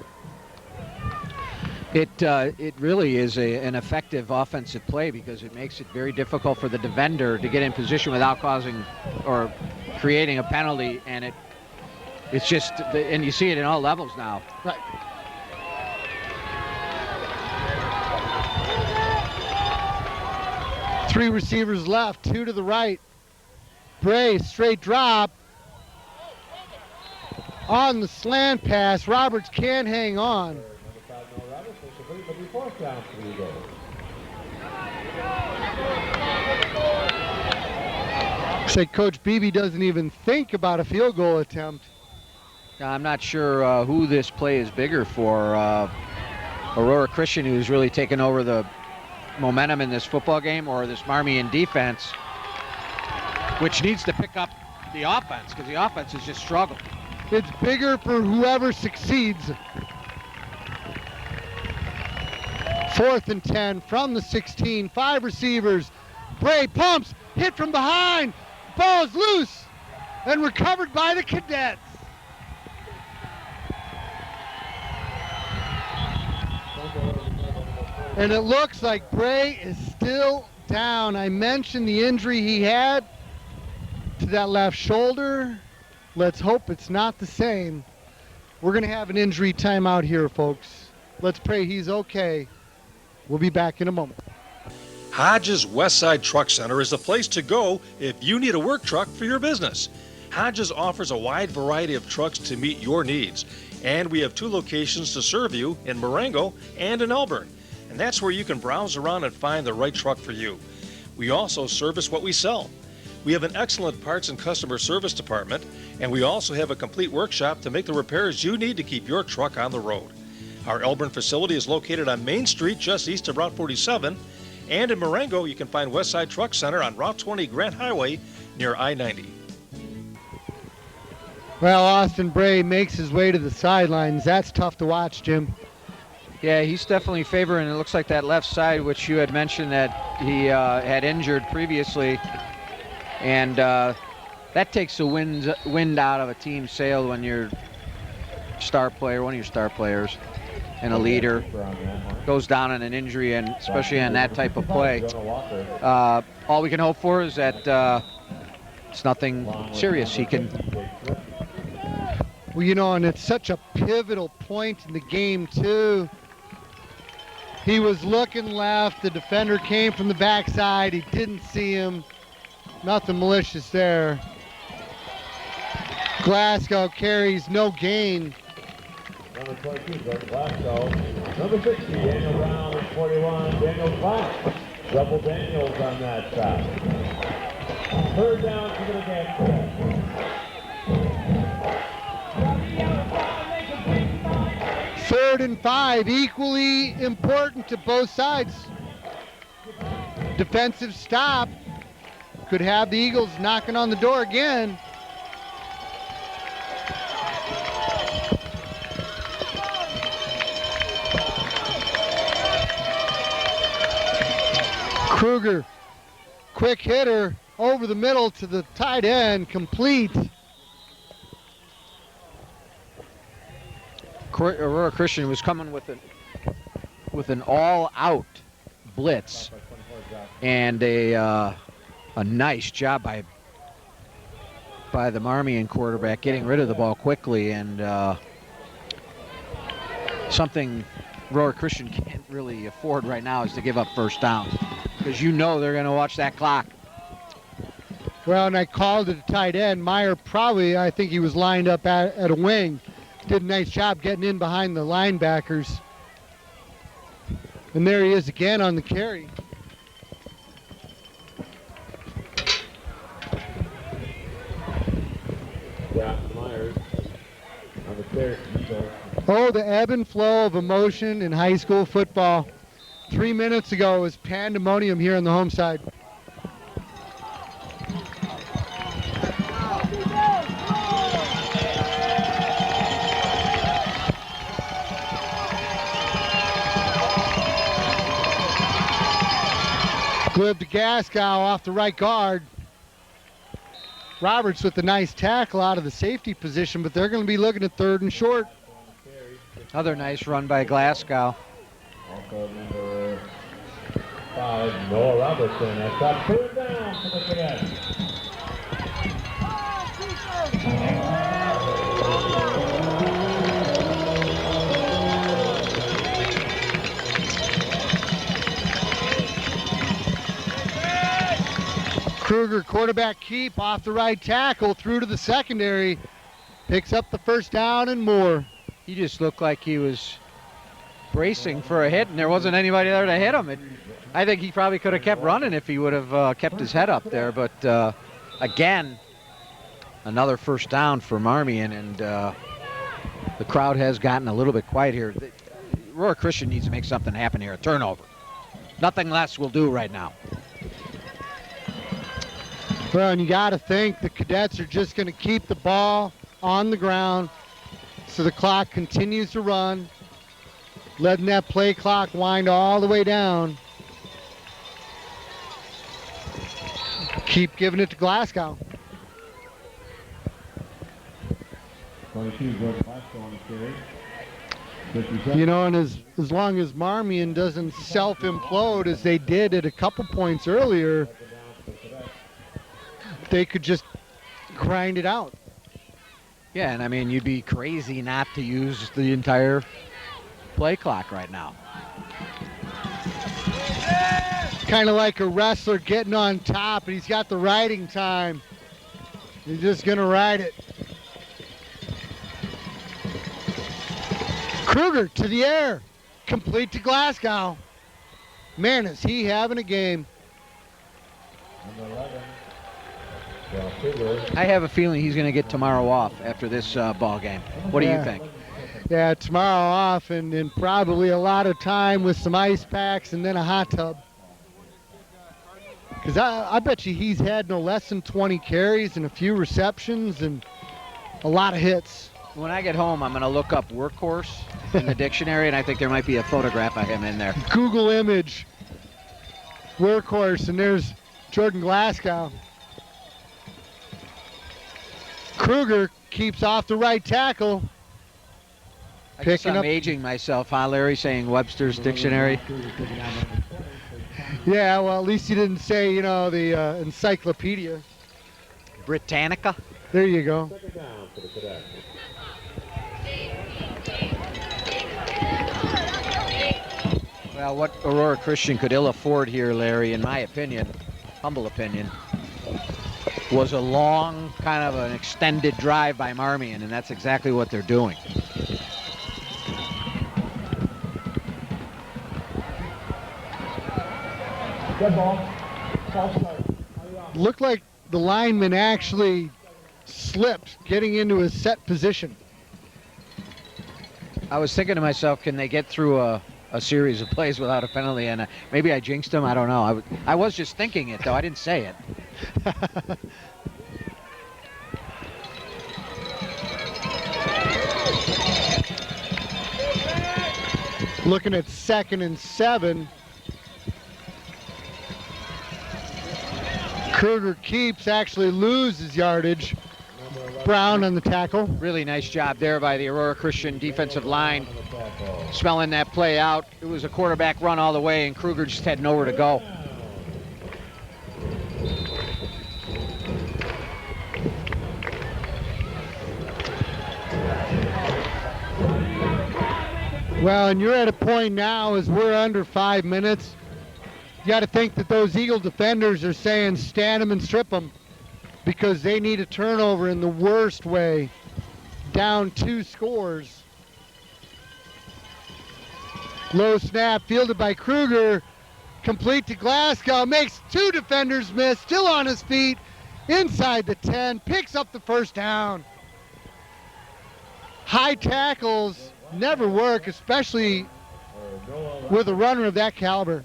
It really is an effective offensive play because it makes it very difficult for the defender to get in position without causing or creating a penalty, and it's just, and you see it in all levels now. Right. Three receivers left, two to the right. Bray, straight drop. On the slant pass, Roberts can hang on. Say Coach Beebe doesn't even think about a field goal attempt. I'm not sure who this play is bigger for. Aurora Christian, who's really taken over the momentum in this football game, or this Marmion defense, which needs to pick up the offense because the offense has just struggled. It's bigger for whoever succeeds. 4th and 10 from the 16, 5 receivers. Bray pumps, hit from behind, ball's loose, and recovered by the Cadets. And it looks like Bray is still down. I mentioned the injury he had to that left shoulder. Let's hope it's not the same. We're going to have an injury timeout here, folks. Let's pray he's okay. We'll be back in a moment. Hodges Westside Truck Center is the place to go if you need a work truck for your business. Hodges offers a wide variety of trucks to meet your needs, and we have 2 locations to serve you in Marengo and in Elburn, and that's where you can browse around and find the right truck for you. We also service what we sell. We have an excellent parts and customer service department, and we also have a complete workshop to make the repairs you need to keep your truck on the road. Our Elburn facility is located on Main Street just east of Route 47, and in Marengo you can find Westside Truck Center on Route 20 Grant Highway near I-90. Well, Austin Bray makes his way to the sidelines. That's tough to watch, Jim. Yeah, he's definitely favoring. It looks like that left side, which you had mentioned that he had injured previously, and that takes the wind out of a team's sail when your star player, one of your star players, and a leader goes down on an injury, and especially on that type of play. All we can hope for is that It's nothing serious. He can. Well, you know, and it's such a pivotal point in the game, too. He was looking left. The defender came from the backside. He didn't see him. Nothing malicious there. Glasgow carries no gain. Number 22, Glasgow. Number 60, Daniel Brown, and 41, Daniel Fox. Double Daniels on that shot. Third down to the game. 3rd and 5, equally important to both sides. Defensive stop could have the Eagles knocking on the door again. Kruger, quick hitter over the middle to the tight end, complete. Aurora Christian was coming with an all-out blitz, and a nice job by the Marmion quarterback getting rid of the ball quickly, and something Aurora Christian can't really afford right now is to give up first downs, because you know they're going to watch that clock. Well, and I called it a tight end. Meyer probably, I think he was lined up at a wing. Did a nice job getting in behind the linebackers. And there he is again on the carry. Yeah, Myers on the carry. Oh, the ebb and flow of emotion in high school football. 3 minutes ago, it was pandemonium here on the home side. Glib to Glasgow off the right guard. Roberts with a nice tackle out of the safety position, but they're going to be looking at 3rd and short. Another nice run by Glasgow. Also number 5, Noah Robertson. That's got 3rd down for the Cadets. Kruger, quarterback keep off the right tackle through to the secondary. Picks up the first down and more. He just looked like he was bracing for a hit, and there wasn't anybody there to hit him. I think he probably could have kept running if he would have kept his head up there. But again, another first down for Marmion, and the crowd has gotten a little bit quiet here. Aurora Christian needs to make something happen here, a turnover. Nothing less will do right now. Well, and you got to think the Cadets are just going to keep the ball on the ground so the clock continues to run, letting that play clock wind all the way down. Keep giving it to Glasgow. 22, George Glasgow on the carry. You know, and as long as Marmion doesn't self-implode as they did at a couple points earlier, they could just grind it out. Yeah, and I mean, you'd be crazy not to use the entire play clock right now. Kind of like a wrestler getting on top, and he's got the riding time. He's just going to ride it. Kruger to the air. Complete to Glasgow. Man, is he having a game. Number 11. I have a feeling he's going to get tomorrow off after this ball game. What do you think? Yeah, tomorrow off and probably a lot of time with some ice packs and then a hot tub. Because I bet you he's had no less than 20 carries and a few receptions and a lot of hits. When I get home, I'm going to look up workhorse in the dictionary, and I think there might be a photograph of him in there. Google image, workhorse, and there's Jordan Glasgow. Kruger keeps off the right tackle. I guess I'm aging myself, huh, Larry, saying Webster's dictionary? Yeah, well, at least you didn't say, you know, the encyclopedia. Britannica. There you go. Second down for the Cadets. Well, what Aurora Christian could ill afford here, Larry, in my opinion, humble opinion, was a long, kind of an extended drive by Marmion, and that's exactly what they're doing. Good ball. Looked like the lineman actually slipped getting into his set position. I was thinking to myself, can they get through a series of plays without a penalty? And maybe I jinxed them. I don't know. I was just thinking it, though. I didn't say it. Looking at 2nd and 7. Kruger keeps, actually loses yardage. Brown on the tackle. Really nice job there by the Aurora Christian defensive line, smelling that play out. It was a quarterback run all the way, and Kruger just had nowhere to go. Well, and you're at a point now as we're under 5 minutes. You got to think that those Eagle defenders are saying stand them and strip them, because they need a turnover in the worst way. Down 2 scores. Low snap fielded by Kruger. Complete to Glasgow. Makes 2 defenders miss. Still on his feet. Inside the 10. Picks up the first down. High tackles never work, especially with a runner of that caliber.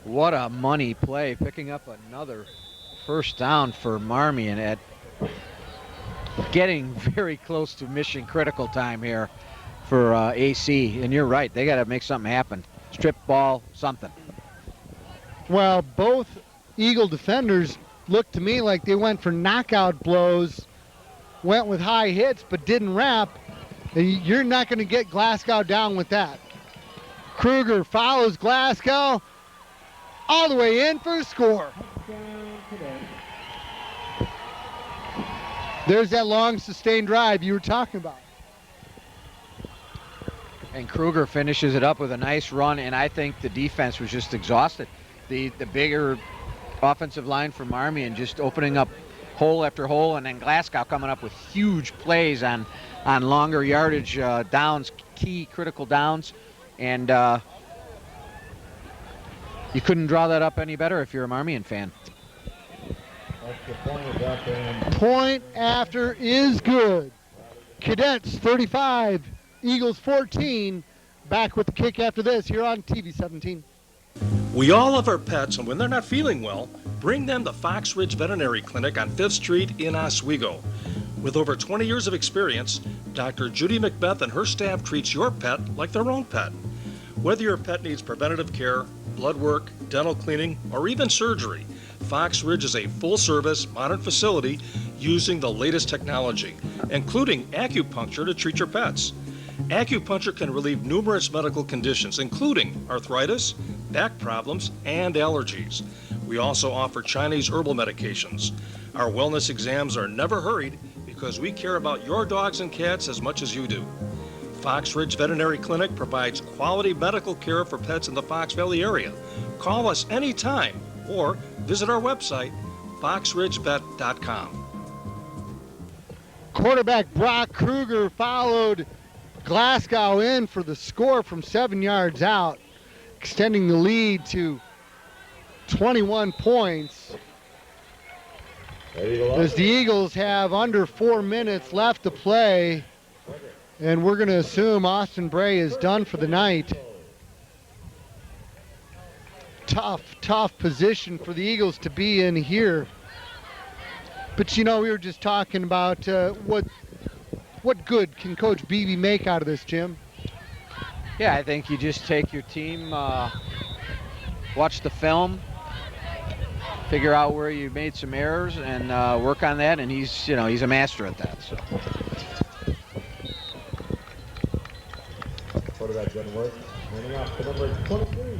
What a money play, picking up another first down for Marmion at getting very close to mission critical time here for AC. And you're right, they got to make something happen. Strip ball, something. Well, both Eagle defenders looked to me like they went for knockout blows, went with high hits, but didn't wrap. You're not going to get Glasgow down with that. Kruger follows Glasgow all the way in for a score. There's that long sustained drive you were talking about. And Kruger finishes it up with a nice run, and I think the defense was just exhausted. The bigger offensive line for Marmion just opening up hole after hole, and then Glasgow coming up with huge plays on longer yardage downs, key critical downs, and you couldn't draw that up any better if you're a Marmion fan. Point after is good. Cadets 35, Eagles 14. Back with the kick after this here on TV 17. We all love our pets, and when they're not feeling well, bring them to Fox Ridge Veterinary Clinic on 5th Street in Oswego. With over 20 years of experience, Dr. Judy Macbeth and her staff treats your pet like their own pet. Whether your pet needs preventative care, blood work, dental cleaning, or even surgery, Fox Ridge is a full-service, modern facility using the latest technology, including acupuncture to treat your pets. Acupuncture can relieve numerous medical conditions, including arthritis, back problems, and allergies. We also offer Chinese herbal medications. Our wellness exams are never hurried because we care about your dogs and cats as much as you do. Fox Ridge Veterinary Clinic provides quality medical care for pets in the Fox Valley area. Call us anytime or visit our website, foxridgevet.com. Quarterback Brock Kruger followed Glasgow in for the score from 7 yards out, extending the lead to 21 points. As the Eagles have under 4 minutes left to play, and we're going to assume Austin Bray is done for the night. Tough position for the Eagles to be in here. But you know, we were just talking about what good can Coach Beebe make out of this, Jim? Yeah, I think you just take your team, watch the film, figure out where you made some errors, and work on that. And he's a master at that. So. Quarterback done work. Handing off to number 23,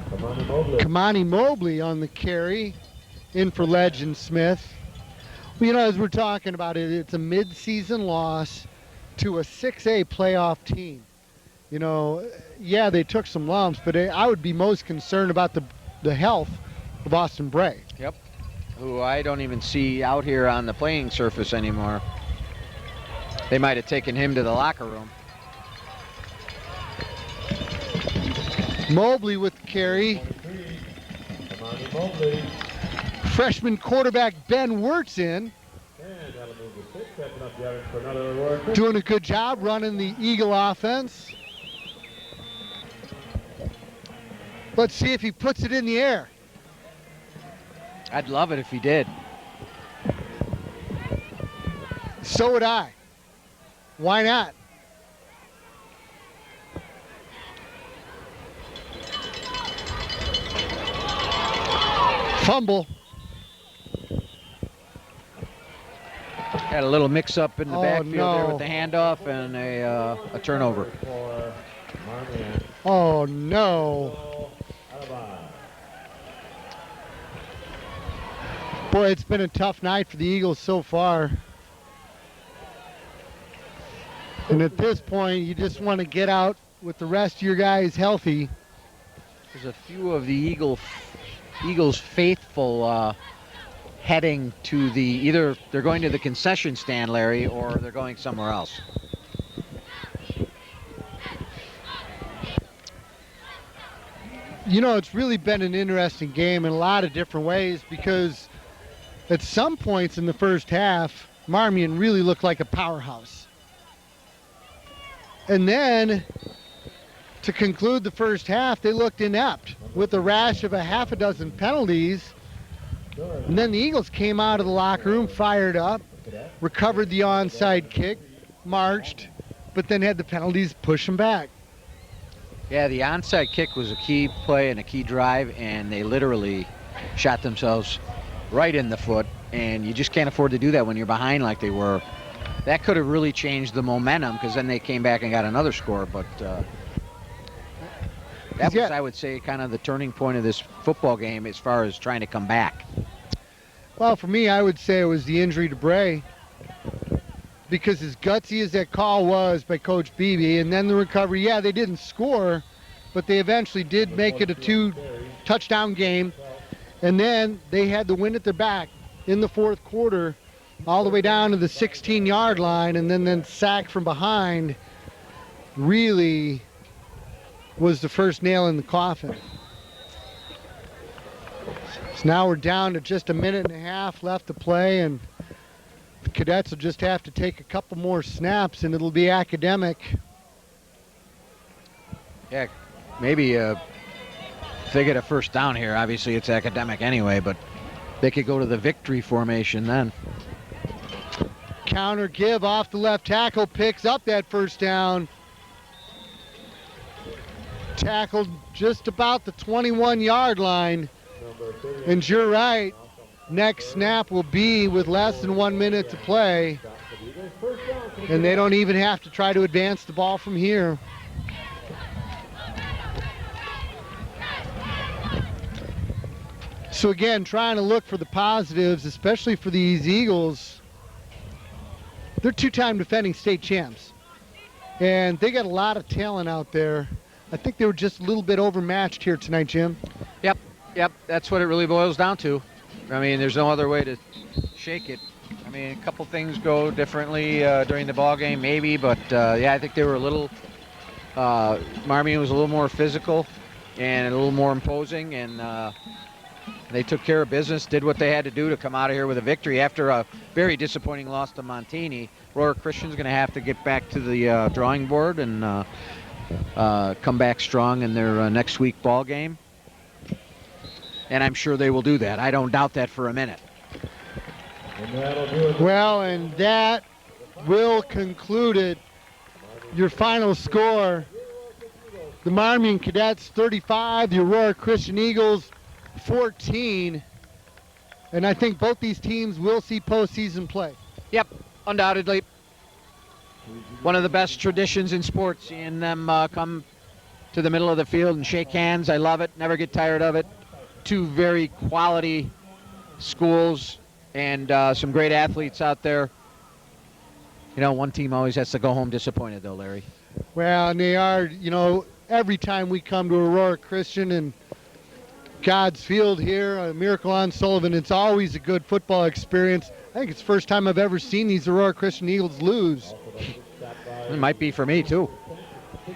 Kamani Mobley. Kamani Mobley on the carry, in for Legend Smith. Well, you know, as we're talking about it, it's a mid-season loss to a 6A playoff team. You know, yeah, they took some lumps, but I would be most concerned about the health of Austin Bray. Yep. Who I don't even see out here on the playing surface anymore. They might have taken him to the locker room. Mobley with the carry. Freshman quarterback Ben Wirtz in. Doing a good job running the Eagle offense. Let's see if he puts it in the air. I'd love it if he did. So would I. Why not? Fumble. Had a little mix-up in the backfield there with the handoff and a turnover. Oh, no. Boy, it's been a tough night for the Eagles so far. And at this point, you just want to get out with the rest of your guys healthy. There's a few of the Eagles faithful heading to either they're going to the concession stand, Larry, or they're going somewhere else. You know, it's really been an interesting game in a lot of different ways because at some points in the first half, Marmion really looked like a powerhouse. And then, to conclude the first half, they looked inept with a rash of a half a dozen penalties. And then the Eagles came out of the locker room, fired up, recovered the onside kick, marched, but then had the penalties push them back. Yeah, the onside kick was a key play and a key drive, and they literally shot themselves right in the foot, and you just can't afford to do that when you're behind like they were. That could have really changed the momentum because then they came back and got another score, but that was, I would say, kind of the turning point of this football game as far as trying to come back. Well, for me, I would say it was the injury to Bray because as gutsy as that call was by Coach Beebe, and then the recovery, yeah, they didn't score, but they eventually did make it a 2-touchdown game, and then they had the wind at their back in the fourth quarter all the way down to the 16-yard line, and then sacked from behind really was the first nail in the coffin. So now we're down to just a minute and a half left to play, and the Cadets will just have to take a couple more snaps, and it'll be academic. Yeah, maybe if they get a first down here, obviously it's academic anyway, but they could go to the victory formation then. Counter give off the left tackle, picks up that first down. Tackled just about the 21-yard line. And you're right, next snap will be with less than 1 minute to play. And they don't even have to try to advance the ball from here. So again, trying to look for the positives, especially for these Eagles. They're two-time defending state champs. And they got a lot of talent out there. I think they were just a little bit overmatched here tonight, Jim. Yep, that's what it really boils down to. I mean, there's no other way to shake it. I mean, a couple things go differently during the ball game, maybe, but yeah, I think they were a little, Marmion was a little more physical and a little more imposing, and they took care of business, did what they had to do to come out of here with a victory after a very disappointing loss to Montini. Aurora Christian's going to have to get back to the drawing board and come back strong in their next week ball game. And I'm sure they will do that. I don't doubt that for a minute. Well, and that will conclude it. Your final score, the Marmion Cadets 35, the Aurora Christian Eagles 14. And I think both these teams will see postseason play. Yep, undoubtedly. One of the best traditions in sports, seeing them come to the middle of the field and shake hands. I love it, never get tired of it. Two very quality schools, and some great athletes out there. You know, one team always has to go home disappointed, though, Larry. Well, and they are, you know, every time we come to Aurora Christian and God's Field here, Miracle on Sullivan, it's always a good football experience. I think it's the first time I've ever seen these Aurora Christian Eagles lose. It might be for me, too.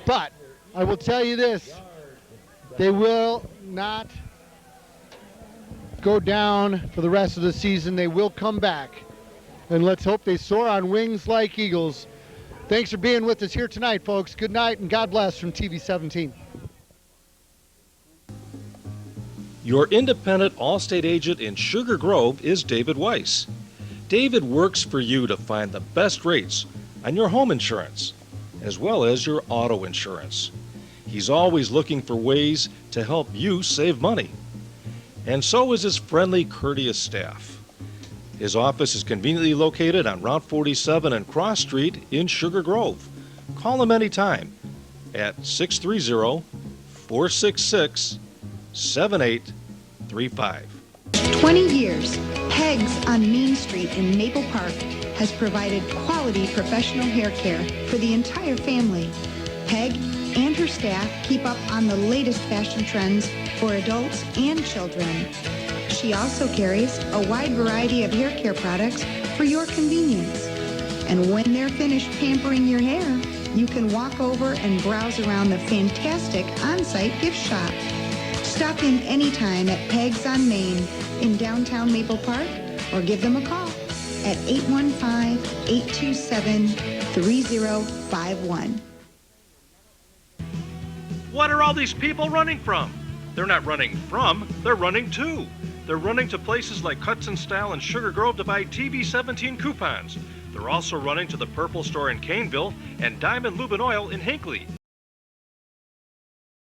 But I will tell you this, they will not go down for the rest of the season. They will come back. And let's hope they soar on wings like eagles. Thanks for being with us here tonight, folks. Good night and God bless from TV 17. Your independent Allstate agent in Sugar Grove is David Weiss. David works for you to find the best rates on your home insurance, as well as your auto insurance. He's always looking for ways to help you save money. And so is his friendly, courteous staff. His office is conveniently located on Route 47 and Cross Street in Sugar Grove. Call him anytime at 630-466-7835. 20 years, Pegs on Main Street in Maple Park has provided quality professional hair care for the entire family. Peg and her staff keep up on the latest fashion trends for adults and children. She also carries a wide variety of hair care products for your convenience. And when they're finished pampering your hair, you can walk over and browse around the fantastic on-site gift shop. Stop in anytime at Pegs on Main in downtown Maple Park or give them a call at 815-827-3051. What are all these people running from? They're not running from, they're running to. They're running to places like Cuts and Style and Sugar Grove to buy TV 17 coupons. They're also running to the Purple Store in Caneville and Diamond Lube and Oil in Hinckley.